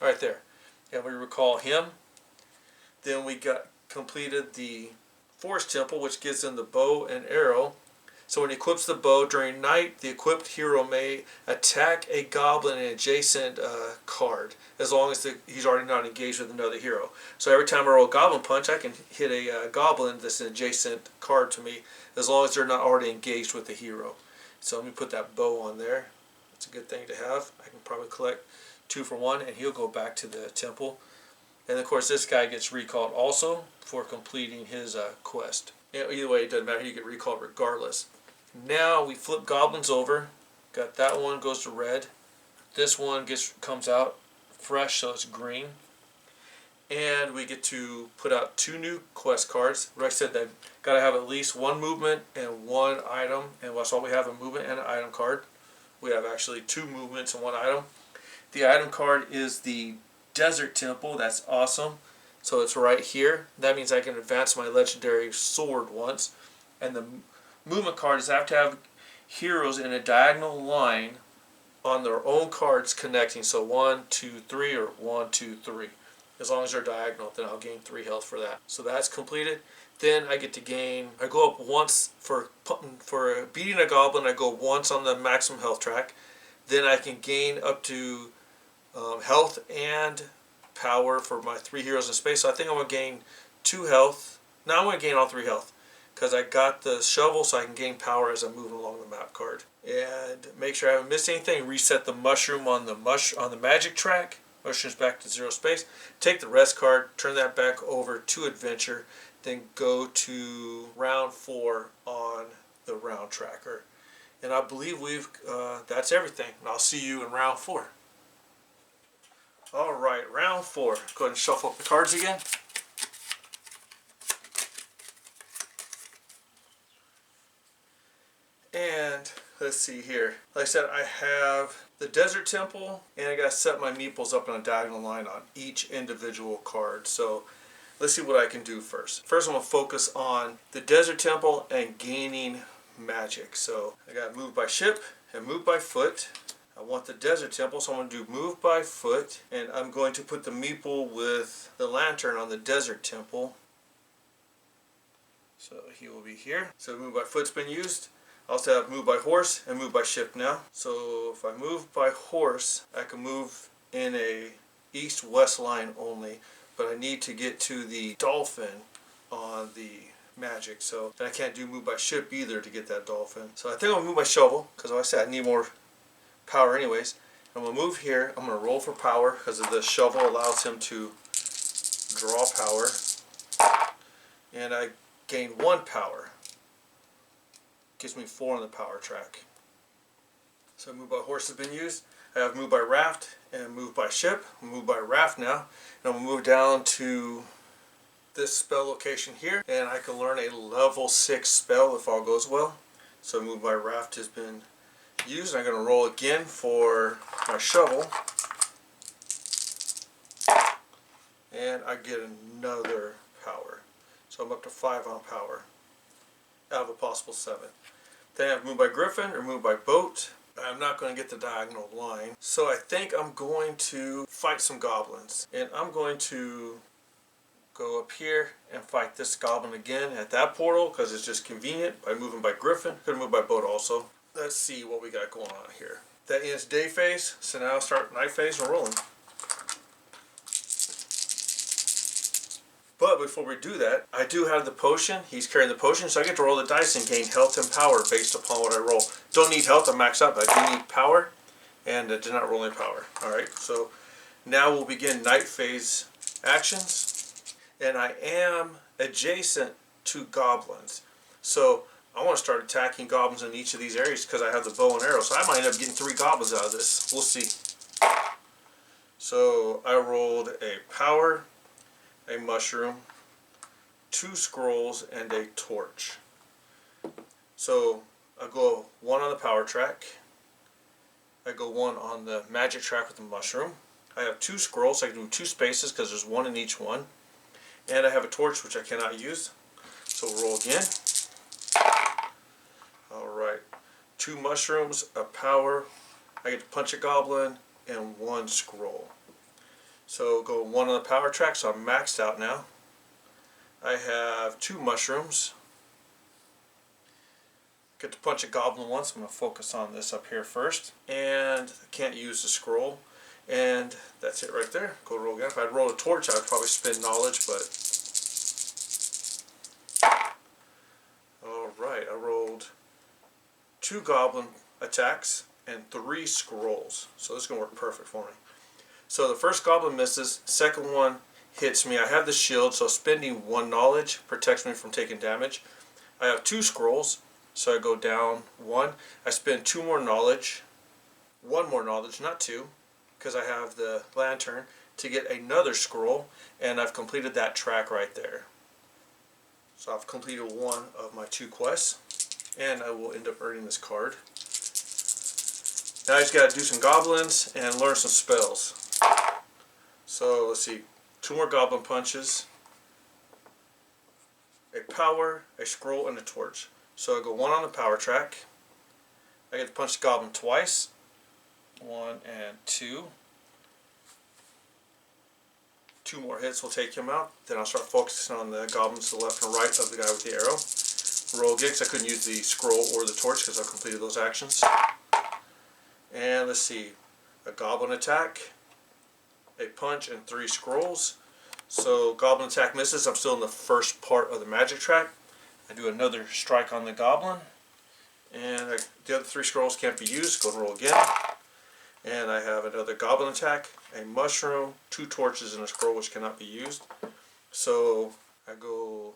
Alright, there. And we recall him. Then we got completed the forest temple, which gives him the bow and arrow. So when he equips the bow during night, the equipped hero may attack a goblin in an adjacent card, as long as he's already not engaged with another hero. So every time I roll a goblin punch, I can hit a goblin that's an adjacent card to me, as long as they're not already engaged with the hero. So let me put that bow on there. That's a good thing to have. I can probably collect 2 for 1, and he'll go back to the temple. And of course this guy gets recalled also for completing his quest. Yeah, either way, it doesn't matter, you get recalled regardless. Now we flip goblins over. Got that one, goes to red. This one comes out fresh, so it's green. And we get to put out 2 new quest cards. Like I said, they've got to have at least 1 movement and 1 item. And that's all we have, a movement and an item card. We have actually 2 movements and 1 item. The item card is the Desert Temple. That's awesome. So it's right here. That means I can advance my legendary sword once. And the movement card is I have to have heroes in a diagonal line on their own cards connecting. So 1, 2, 3, or 1, 2, 3. As long as they're diagonal, then I'll gain 3 health for that. So that's completed. Then I get to gain, I go up once for beating a goblin, I go once on the maximum health track. Then I can gain up to health and power for my 3 heroes in space. So I think I'm going to gain 2 health. Now I'm going to gain all 3 health, because I got the shovel, so I can gain power as I'm moving along the map card. And make sure I haven't missed anything. Reset the mushroom on the magic track. Mushrooms back to 0 space. Take the rest card, turn that back over to adventure, then go to round 4 on the round tracker. And I believe that's everything. And I'll see you in round 4. Alright, round 4. Go ahead and shuffle up the cards again. And let's see here. Like I said, I have the Desert Temple, and I got to set my meeples up on a diagonal line on each individual card. So let's see what I can do first. First, I'm going to focus on the Desert Temple and gaining magic. So I got move by ship and move by foot. I want the Desert Temple, so I'm going to do move by foot, and I'm going to put the meeple with the lantern on the Desert Temple. So he will be here. So move by foot's been used. I also have move by horse and move by ship now. So if I move by horse, I can move in a east-west line only, but I need to get to the dolphin on the magic. So and I can't do move by ship either to get that dolphin. So I think I'll move my shovel, because like I said, I need more power anyways. I'm going to move here. I'm going to roll for power, because the shovel allows him to draw power. And I gain 1 power. Gives me 4 on the power track. So move by horse has been used. I have move by raft and move by ship. Move by raft now. And I'm going to move down to this spell location here. And I can learn a level 6 spell if all goes well. So move by raft has been used. I'm going to roll again for my shovel. And I get another power. So I'm up to 5 on power out of a possible 7. Then I have move by griffin or move by boat. I'm not going to get the diagonal line. So I think I'm going to fight some goblins. And I'm going to go up here and fight this goblin again at that portal, because it's just convenient by moving by griffin. Could move by boat also. Let's see what we got going on here. That ends day phase. So now I'll start night phase and rolling. But before we do that, I do have the potion. He's carrying the potion, so I get to roll the dice and gain health and power based upon what I roll. Don't need health, I'm maxed out, but I do need power, and I did not roll any power. Alright, so now we'll begin night phase actions. And I am adjacent to goblins. So I want to start attacking goblins in each of these areas because I have the bow and arrow. So I might end up getting 3 goblins out of this. We'll see. So I rolled a power, a mushroom, 2 scrolls, and a torch. So I go 1 on the power track. I go 1 on the magic track with the mushroom. I have 2 scrolls, so I can do 2 spaces because there's 1 in each one. And I have a torch which I cannot use. So we'll roll again. Alright. 2 mushrooms, a power. I get to punch a goblin, and 1 scroll. So go 1 on the power track, so I'm maxed out now. I have 2 mushrooms. Get to punch a goblin once. I'm going to focus on this up here first. And I can't use the scroll. And that's it right there. Go roll again. If I'd roll a torch, I would probably spend knowledge, but... Alright, I rolled 2 goblin attacks and 3 scrolls. So this is going to work perfect for me. So the first goblin misses, second one hits me. I have the shield, so spending 1 knowledge protects me from taking damage. I have 2 scrolls, so I go down 1. I spend 2 more knowledge, 1 more knowledge, not 2, because I have the lantern, to get another scroll, and I've completed that track right there. So I've completed 1 of my 2 quests, and I will end up earning this card. Now I just got to do some goblins and learn some spells. So let's see, 2 more goblin punches, a power, a scroll, and a torch. So I go 1 on the power track. I get to punch the goblin twice. 1 and 2. 2 more hits will take him out. Then I'll start focusing on the goblins to the left and right of the guy with the arrow. Roll again, because I couldn't use the scroll or the torch because I completed those actions. And let's see, a goblin attack, a punch, and 3 scrolls. So goblin attack misses. I'm still in the first part of the magic track. I do another strike on the goblin, and the other 3 scrolls can't be used. Go and roll again. And I have another goblin attack, a mushroom, 2 torches, and a scroll which cannot be used. So I go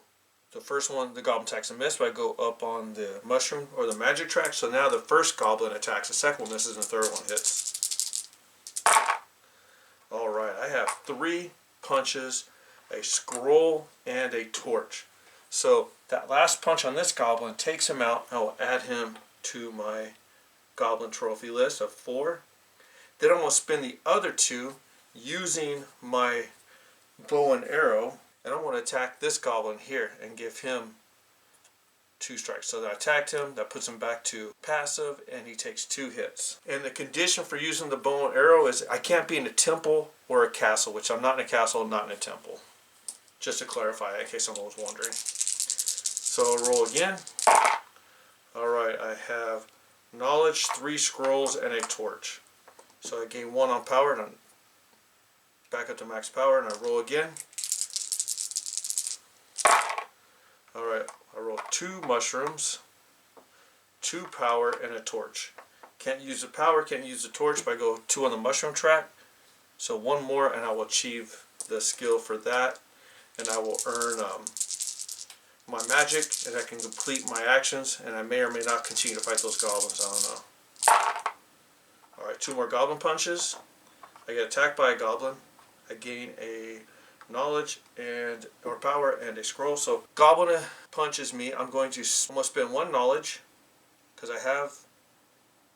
The first one, the goblin attacks a miss, but I go up on the mushroom or the magic track. So now the first goblin attacks, the second one misses, and the third one hits. Alright, I have 3 punches, a scroll, and a torch. So that last punch on this goblin takes him out. I will add him to my goblin trophy list of 4. Then I'm going to spin the other 2 using my bow and arrow. And I'm going to attack this goblin here and give him 2 strikes. So that I attacked him, that puts him back to passive, and he takes 2 hits. And the condition for using the bow and arrow is I can't be in a temple or a castle, which I'm not in a castle, not in a temple. Just to clarify, in case someone was wondering. So I'll roll again. Alright, I have knowledge, 3 scrolls, and a torch. So I gain 1 on power, and I'm back up to max power, and I roll again. Alright, I roll 2 mushrooms, 2 power, and a torch. Can't use the power, can't use the torch, but I go 2 on the mushroom track. So 1 more, and I will achieve the skill for that. And I will earn my magic, and I can complete my actions, and I may or may not continue to fight those goblins, I don't know. Alright, 2 more goblin punches. I get attacked by a goblin. I gain a knowledge and or power and a scroll. So goblin punches me. I'm going to almost spend 1 knowledge because I have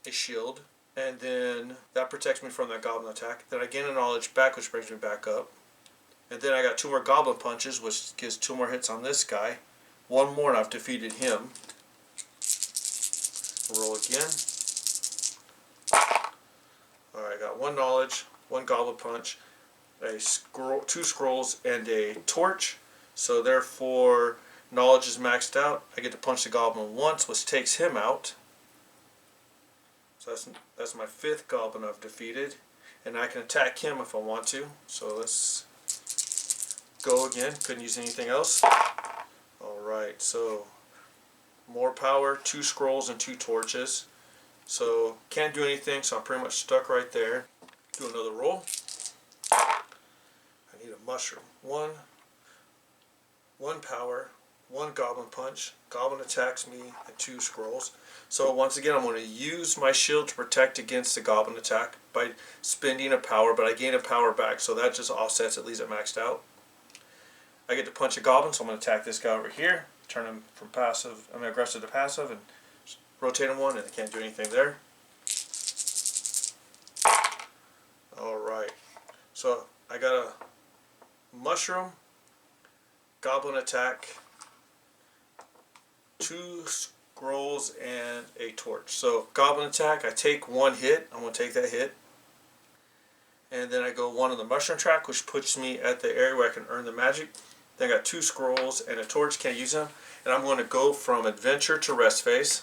a shield, and then that protects me from that goblin attack. Then I gain a knowledge back, which brings me back up. And then I got 2 more goblin punches, which gives 2 more hits on this guy. 1 more and I've defeated him. Roll again. Alright, I got 1 knowledge, 1 goblin punch, a scroll, 2 scrolls, and a torch. So therefore, knowledge is maxed out. I get to punch the goblin once, which takes him out. So that's my 5th goblin I've defeated. And I can attack him if I want to. So let's go again. Couldn't use anything else. Alright, so more power, 2 scrolls, and 2 torches. So can't do anything, so I'm pretty much stuck right there. Do another roll. I need a mushroom. 1 power, 1 goblin punch. Goblin attacks me, and 2 scrolls. So once again, I'm going to use my shield to protect against the goblin attack by spending a power, but I gain a power back, so that just offsets, it leaves it maxed out. I get to punch a goblin, so I'm going to attack this guy over here, turn him from aggressive to passive, and rotate him 1, and I can't do anything there. Alright, so I got a mushroom, goblin attack, 2 scrolls, and a torch. So goblin attack, I take 1 hit, I'm going to take that hit. And then I go 1 on the mushroom track, which puts me at the area where I can earn the magic. Then I got 2 scrolls and a torch, can't use them. And I'm going to go from adventure to rest phase.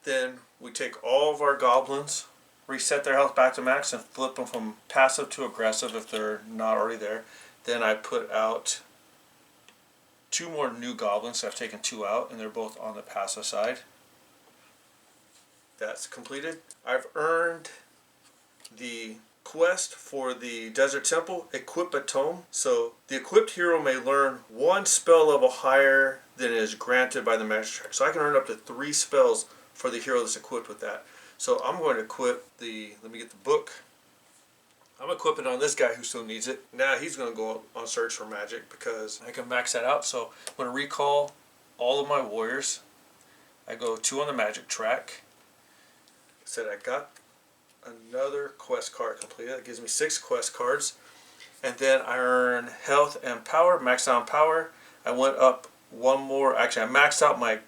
Then we take all of our goblins, reset their health back to max, and flip them from passive to aggressive if they're not already there. Then I put out 2 more new goblins, so I've taken 2 out, and they're both on the passive side. That's completed. I've earned the quest for the Desert Temple, Equip a Tome. So the equipped hero may learn 1 spell level higher than is granted by the magic track. So I can earn up to 3 spells for the hero that's equipped with that. So I'm going to equip let me get the book. I'm equipping on this guy who still needs it. Now he's going to go on search for magic because I can max that out. So I'm going to recall all of my warriors. I go 2 on the magic track. I said I got another quest card completed. That gives me 6 quest cards. And then I earn health and power, maxed out on power. I went up 1 more. Actually, I maxed out my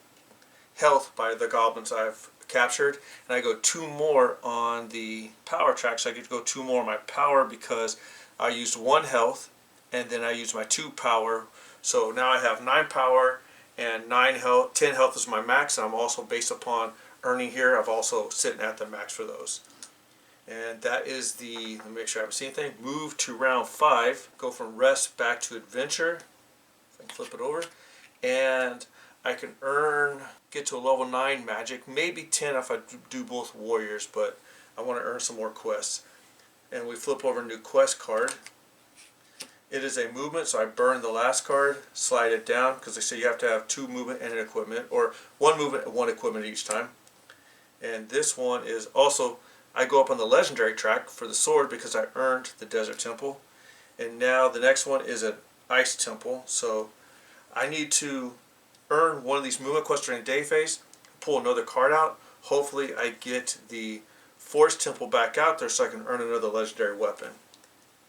health by the goblins I've captured. And I go 2 more on the power track. So I get to go 2 more on my power because I used 1 health and then I used my 2 power. So now I have 9 power and 9 health. 10 health is my max. And I'm also, based upon earning here, I've also sitting at the max for those. And that is the, let me make sure I haven't seen anything, move to round 5, go from rest back to adventure. If I can flip it over. And I can get to a level 9 magic, maybe 10 if I do both warriors, but I want to earn some more quests. And we flip over a new quest card. It is a movement, so I burn the last card, slide it down, because they say you have to have 2 movement and an equipment, or 1 movement and 1 equipment each time. And this one is also, I go up on the legendary track for the sword because I earned the desert temple. And now the next one is an ice temple, so I need to earn one of these movement quests during the day phase, pull another card out. Hopefully I get the forest temple back out there so I can earn another legendary weapon.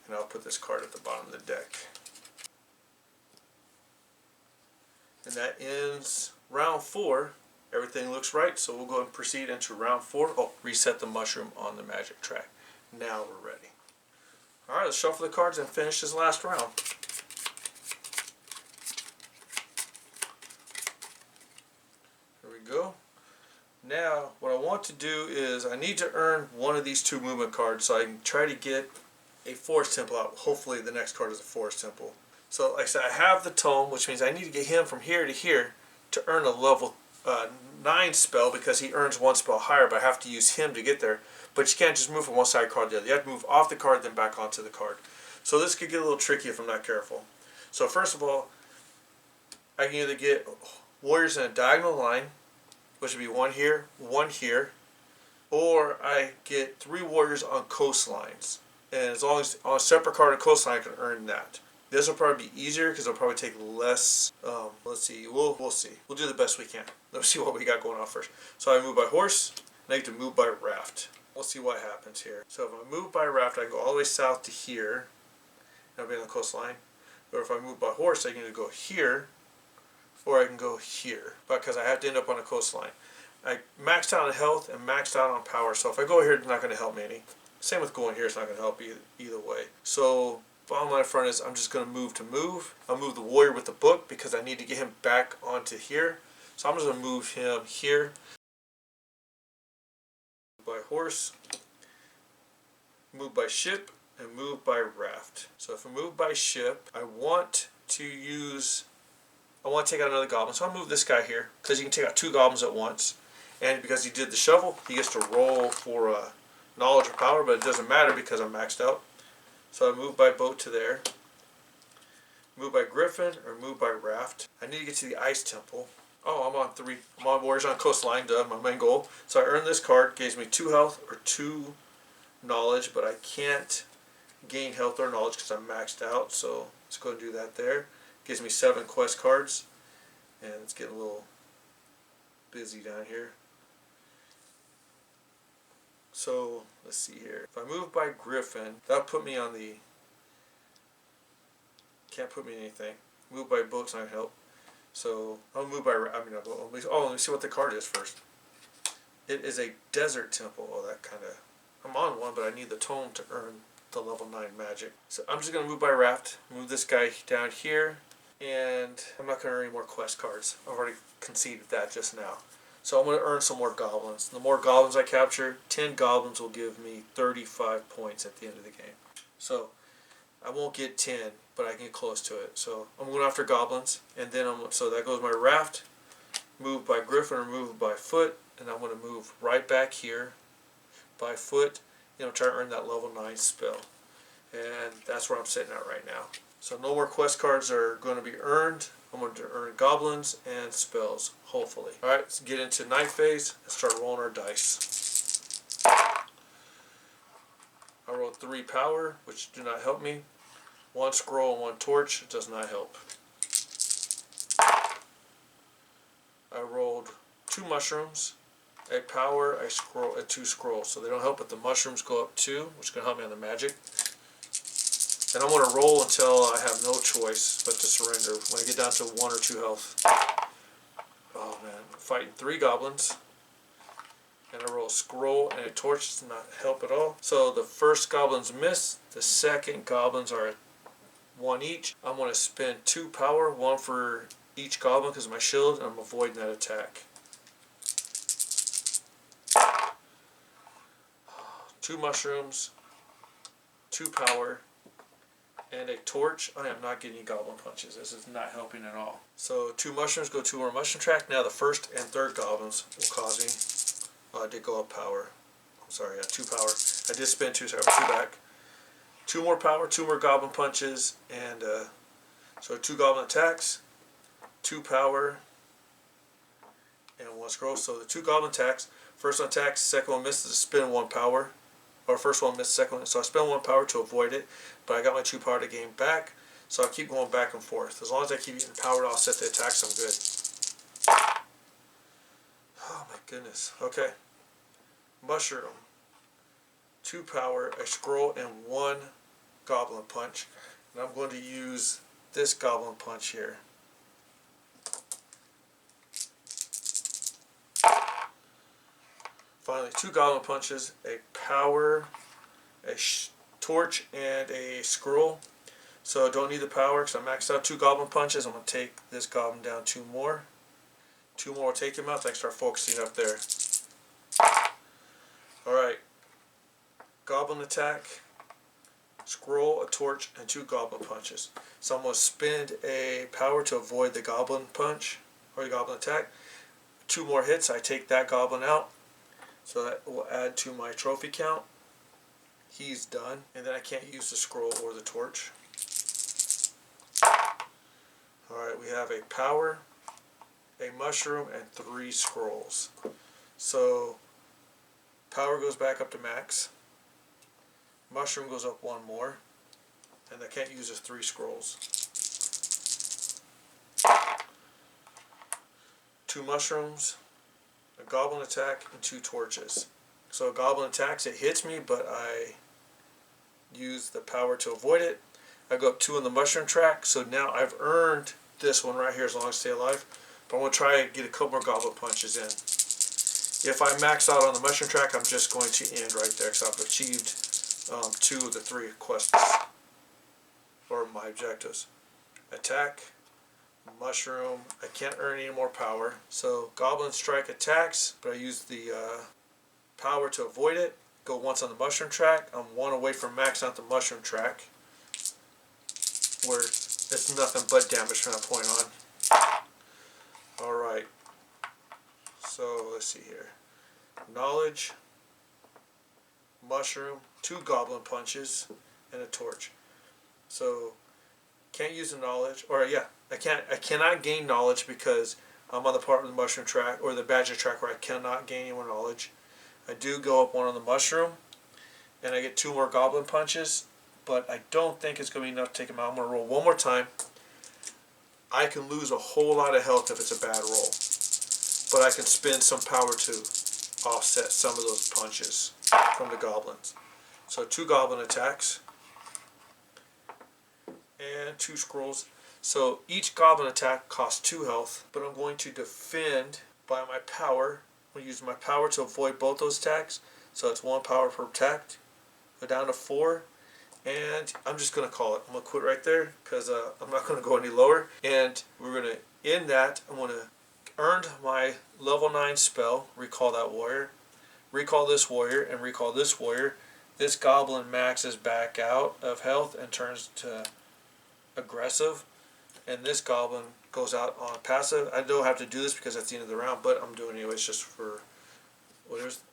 And I'll put this card at the bottom of the deck. And that ends round 4. Everything looks right, so we'll go and proceed into round 4. Oh, reset the mushroom on the magic track. Now we're ready. Alright, let's shuffle the cards and finish this last round. Here we go. Now, what I want to do is I need to earn one of these 2 movement cards so I can try to get a forest temple out. Hopefully the next card is a forest temple. So like I said, I have the tome, which means I need to get him from here to here to earn a level 9 spell, because he earns 1 spell higher, but I have to use him to get there. But you can't just move from one side card to the other. You have to move off the card then back onto the card. So this could get a little tricky if I'm not careful. So first of all, I can either get warriors in a diagonal line, which would be 1 here, 1 here, or I get 3 warriors on coastlines. And as long as on a separate card on coastline, I can earn that. This will probably be easier because it'll probably take less. Let's see. We'll see. We'll do the best we can. Let's see what we got going on first. So I move by horse, and I get to move by raft. We'll see what happens here. So if I move by raft, I can go all the way south to here, and I'll be on the coastline. Or if I move by horse, I can either go here, or I can go here, because I have to end up on a coastline. I maxed out on health and maxed out on power, so if I go here, it's not going to help me any. Same with going here, it's not going to help either way. So bottom line front is I'm just going to move. I'll move the warrior with the book because I need to get him back onto here. So I'm just going to move him here. By horse, move by ship, and move by raft. So if I move by ship, I want to take out another goblin. So I'll move this guy here because you can take out 2 goblins at once. And because he did the shovel, he gets to roll for knowledge or power, but it doesn't matter because I'm maxed out. So I move by boat to there, move by griffin, or move by raft. I need to get to the ice temple. Oh, I'm on warriors on coastline, done, my main goal. So I earned this card, gives me 2 health or 2 knowledge, but I can't gain health or knowledge because I'm maxed out. So let's go and do that there. Gives me 7 quest cards, and it's getting a little busy down here. So let's see here. If I move by griffin, that'll put me on the. Can't put me in anything. Move by boat's not help. So I'll move by. Let me see what the card is first. It is a desert temple. Oh, that kind of. I'm on one, but I need the tome to earn the level 9 magic. So I'm just gonna move by raft. Move this guy down here, and I'm not gonna earn any more quest cards. I've already conceded that just now. So I'm going to earn some more goblins. The more goblins I capture, 10 goblins will give me 35 points at the end of the game. So I won't get 10, but I can get close to it. So I'm going after goblins, and then so that goes my raft, move by griffin or move by foot, and I'm going to move right back here by foot, try to earn that level 9 spell. And that's where I'm sitting at right now. So no more quest cards are going to be earned. I'm going to earn goblins and spells, hopefully. Alright, let's get into night phase and start rolling our dice. I rolled 3 power, which do not help me. 1 scroll and 1 torch, it does not help. I rolled 2 mushrooms, a power, a scroll, and 2 scrolls. So they don't help, but the mushrooms go up 2, which is going to help me on the magic. And I'm going to roll until I have no choice but to surrender when I get down to 1 or 2 health. Oh man, I'm fighting 3 goblins. And I roll a scroll and a torch, does not help at all. So the first goblins miss, the second goblins are at 1 each. I'm going to spend 2 power, 1 for each goblin because of my shield, and I'm avoiding that attack. 2 mushrooms, 2 power, and a torch. I am not getting any goblin punches. This is not helping at all. So 2 mushrooms go 2 more mushroom track. Now the first and third goblins will cause me. I did go up power. I'm sorry, 2 power. I did spend 2, so I have 2 back. 2 more power, 2 more goblin punches, and so 2 goblin attacks, 2 power, and 1 scroll. So the 2 goblin attacks, first one attacks, second one misses, spin 1 power. Or first one missed, second one. So I spend 1 power to avoid it, but I got my 2 power to gain back. So I keep going back and forth. As long as I keep getting power to offset the attacks, I'm good. Oh my goodness. Okay. Mushroom. 2 power, a scroll, and 1 goblin punch. And I'm going to use this goblin punch here. Finally, 2 goblin punches, a power, a torch, and a scroll. So I don't need the power because I maxed out 2 goblin punches. I'm going to take this goblin down 2 more. 2 more will take him out. So I can start focusing up there. Alright. Goblin attack, scroll, a torch, and 2 goblin punches. So I'm going to spend a power to avoid the goblin punch or the goblin attack. 2 more hits. I take that goblin out. So that will add to my trophy count. He's done. And then I can't use the scroll or the torch. Alright, we have a power, a mushroom, and 3 scrolls. So power goes back up to max. Mushroom goes up 1 more. And I can't use his 3 scrolls. 2 mushrooms, a goblin attack, and 2 torches. So goblin attacks, it hits me, but I use the power to avoid it. I go up 2 on the mushroom track, so now I've earned this one right here as long as I stay alive. But I'm going to try and get a couple more goblin punches in. If I max out on the mushroom track, I'm just going to end right there because I've achieved 2 of the 3 quests, or my objectives. Attack, mushroom, I can't earn any more power. So goblin strike attacks, but I use the power to avoid it. Go once on the mushroom track. I'm 1 away from maxing out the mushroom track, where it's nothing but damage from that point on. Alright. So let's see here. Knowledge, mushroom, 2 goblin punches, and a torch. So can't use the knowledge, or yeah, I cannot gain knowledge because I'm on the part of the mushroom track or the badger track where I cannot gain any more knowledge. I do go up 1 on the mushroom, and I get 2 more goblin punches, but I don't think it's going to be enough to take him out. I'm going to roll 1 more time. I can lose a whole lot of health if it's a bad roll, but I can spend some power to offset some of those punches from the goblins. So 2 goblin attacks and 2 scrolls. So each goblin attack costs 2 health, but I'm going to defend by my power. I'm going to use my power to avoid both those attacks. So it's 1 power per attack. Go down to 4, and I'm just going to call it. I'm going to quit right there because I'm not going to go any lower. And we're going to end that. I'm going to earn my level 9 spell, recall that warrior, recall this warrior, and recall this warrior. This goblin maxes back out of health and turns to aggressive, and this goblin goes out on passive. I don't have to do this because that's the end of the round, but I'm doing it anyways just for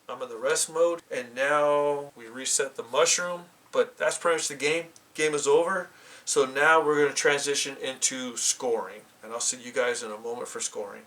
I'm in the rest mode, and now we reset the mushroom, but that's pretty much the game. Game is over. So now we're going to transition into scoring, and I'll see you guys in a moment for scoring.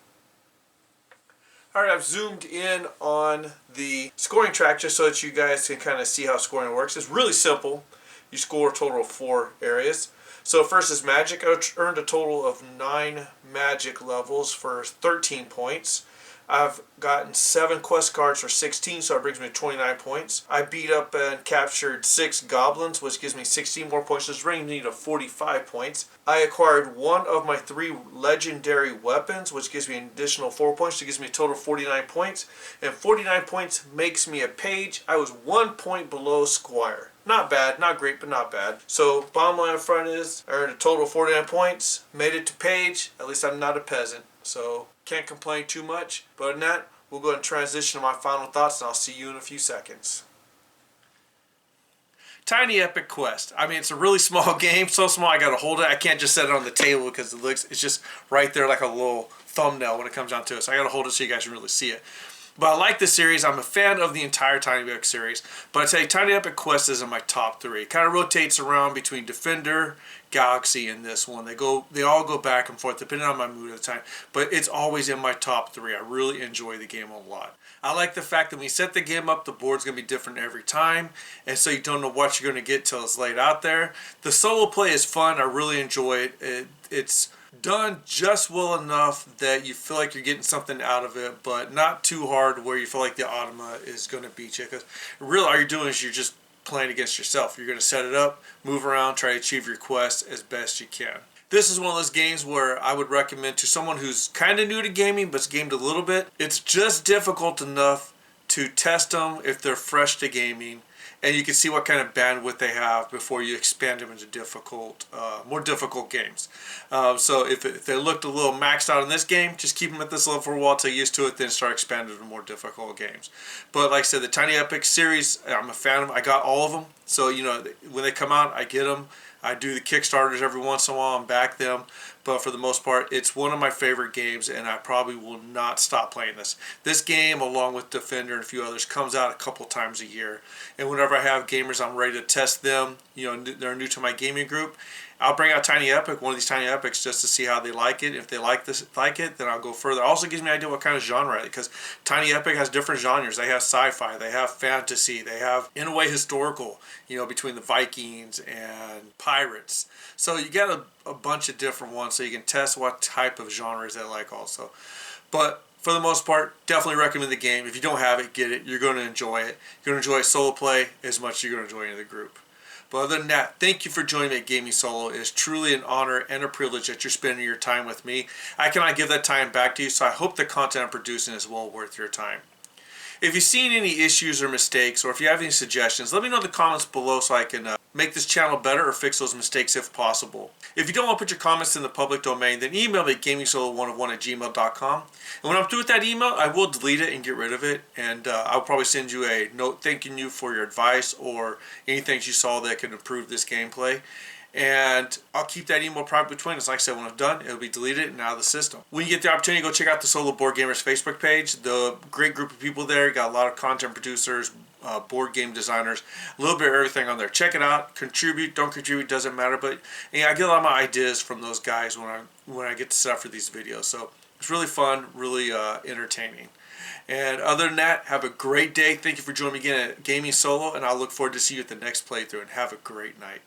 Alright, I've zoomed in on the scoring track just so that you guys can kind of see how scoring works. It's really simple. You score a total of 4 areas. So first is magic. I earned a total of 9 magic levels for 13 points. I've gotten 7 quest cards for 16, so it brings me to 29 points. I beat up and captured 6 goblins, which gives me 16 more points, which brings me to 45 points. I acquired 1 of my 3 legendary weapons, which gives me an additional 4 points, so it gives me a total of 49 points. And 49 points makes me a page. I was 1 point below squire. Not bad, not great, but not bad. So bottom line up front is I earned a total of 49 points, made it to page. At least I'm not a peasant, so can't complain too much. But other than that, we'll go ahead and transition to my final thoughts, and I'll see you in a few seconds. Tiny Epic Quest. I mean, it's a really small game, so small I gotta hold it. I can't just set it on the table because it's just right there like a little thumbnail when it comes down to it. So I gotta hold it so you guys can really see it. But I like the series. I'm a fan of the entire Tiny Epic series. But I tell you, Tiny Epic Quest is in my top 3. It kind of rotates around between Defender, Galaxy, and this one. They all go back and forth depending on my mood at the time. But it's always in my top 3. I really enjoy the game a lot. I like the fact that when you set the game up, the board's going to be different every time. And so you don't know what you're going to get till it's laid out there. The solo play is fun. I really enjoy it. It's done just well enough that you feel like you're getting something out of it, but not too hard where you feel like the automa is going to beat you. Because really all you're doing is you're just playing against yourself. You're going to set it up, move around, try to achieve your quest as best you can. This is one of those games where I would recommend to someone who's kind of new to gaming but's gamed a little bit. It's just difficult enough to test them if they're fresh to gaming, and you can see what kind of bandwidth they have before you expand them into more difficult games. So if they looked a little maxed out in this game, just keep them at this level for a while till you're used to it, then start expanding to more difficult games. But like I said, the Tiny Epic series, I'm a fan of them. I got all of them. So, you know, when they come out, I get them. I do the Kickstarters every once in a while and back them, but for the most part, it's one of my favorite games, and I probably will not stop playing this. This game, along with Defender and a few others, comes out a couple times a year, and whenever I have gamers, I'm ready to test them. You know, they're new to my gaming group. I'll bring out Tiny Epic, one of these Tiny Epics, just to see how they like it. If they like it, then I'll go further. It also gives me an idea what kind of genre, because Tiny Epic has different genres. They have sci-fi, they have fantasy, they have, in a way, historical, you know, between the Vikings and pirates. So you get a bunch of different ones, so you can test what type of genres they like also. But for the most part, definitely recommend the game. If you don't have it, get it. You're going to enjoy it. You're going to enjoy solo play as much as you're going to enjoy it in the group. But other than that, thank you for joining me at Gaming Solo. It is truly an honor and a privilege that you're spending your time with me. I cannot give that time back to you, so I hope the content I'm producing is well worth your time. If you've seen any issues or mistakes, or if you have any suggestions, let me know in the comments below so I can make this channel better or fix those mistakes if possible. If you don't want to put your comments in the public domain, then email me at gamingsolo101@gmail.com. And when I'm through with that email, I will delete it and get rid of it. And I'll probably send you a note thanking you for your advice or anything you saw that could improve this gameplay. And I'll keep that email private between us. Like I said, when I'm done, it'll be deleted and out of the system. When you get the opportunity, go check out the Solo Board Gamers Facebook page. The great group of people there. You got a lot of content producers, board game designers, a little bit of everything on there. Check it out. Contribute, don't contribute, doesn't matter. But I get a lot of my ideas from those guys when I get to set up for these videos. So it's really fun, really entertaining. And other than that, have a great day. Thank you for joining me again at Gaming Solo, and I'll look forward to see you at the next playthrough. And have a great night.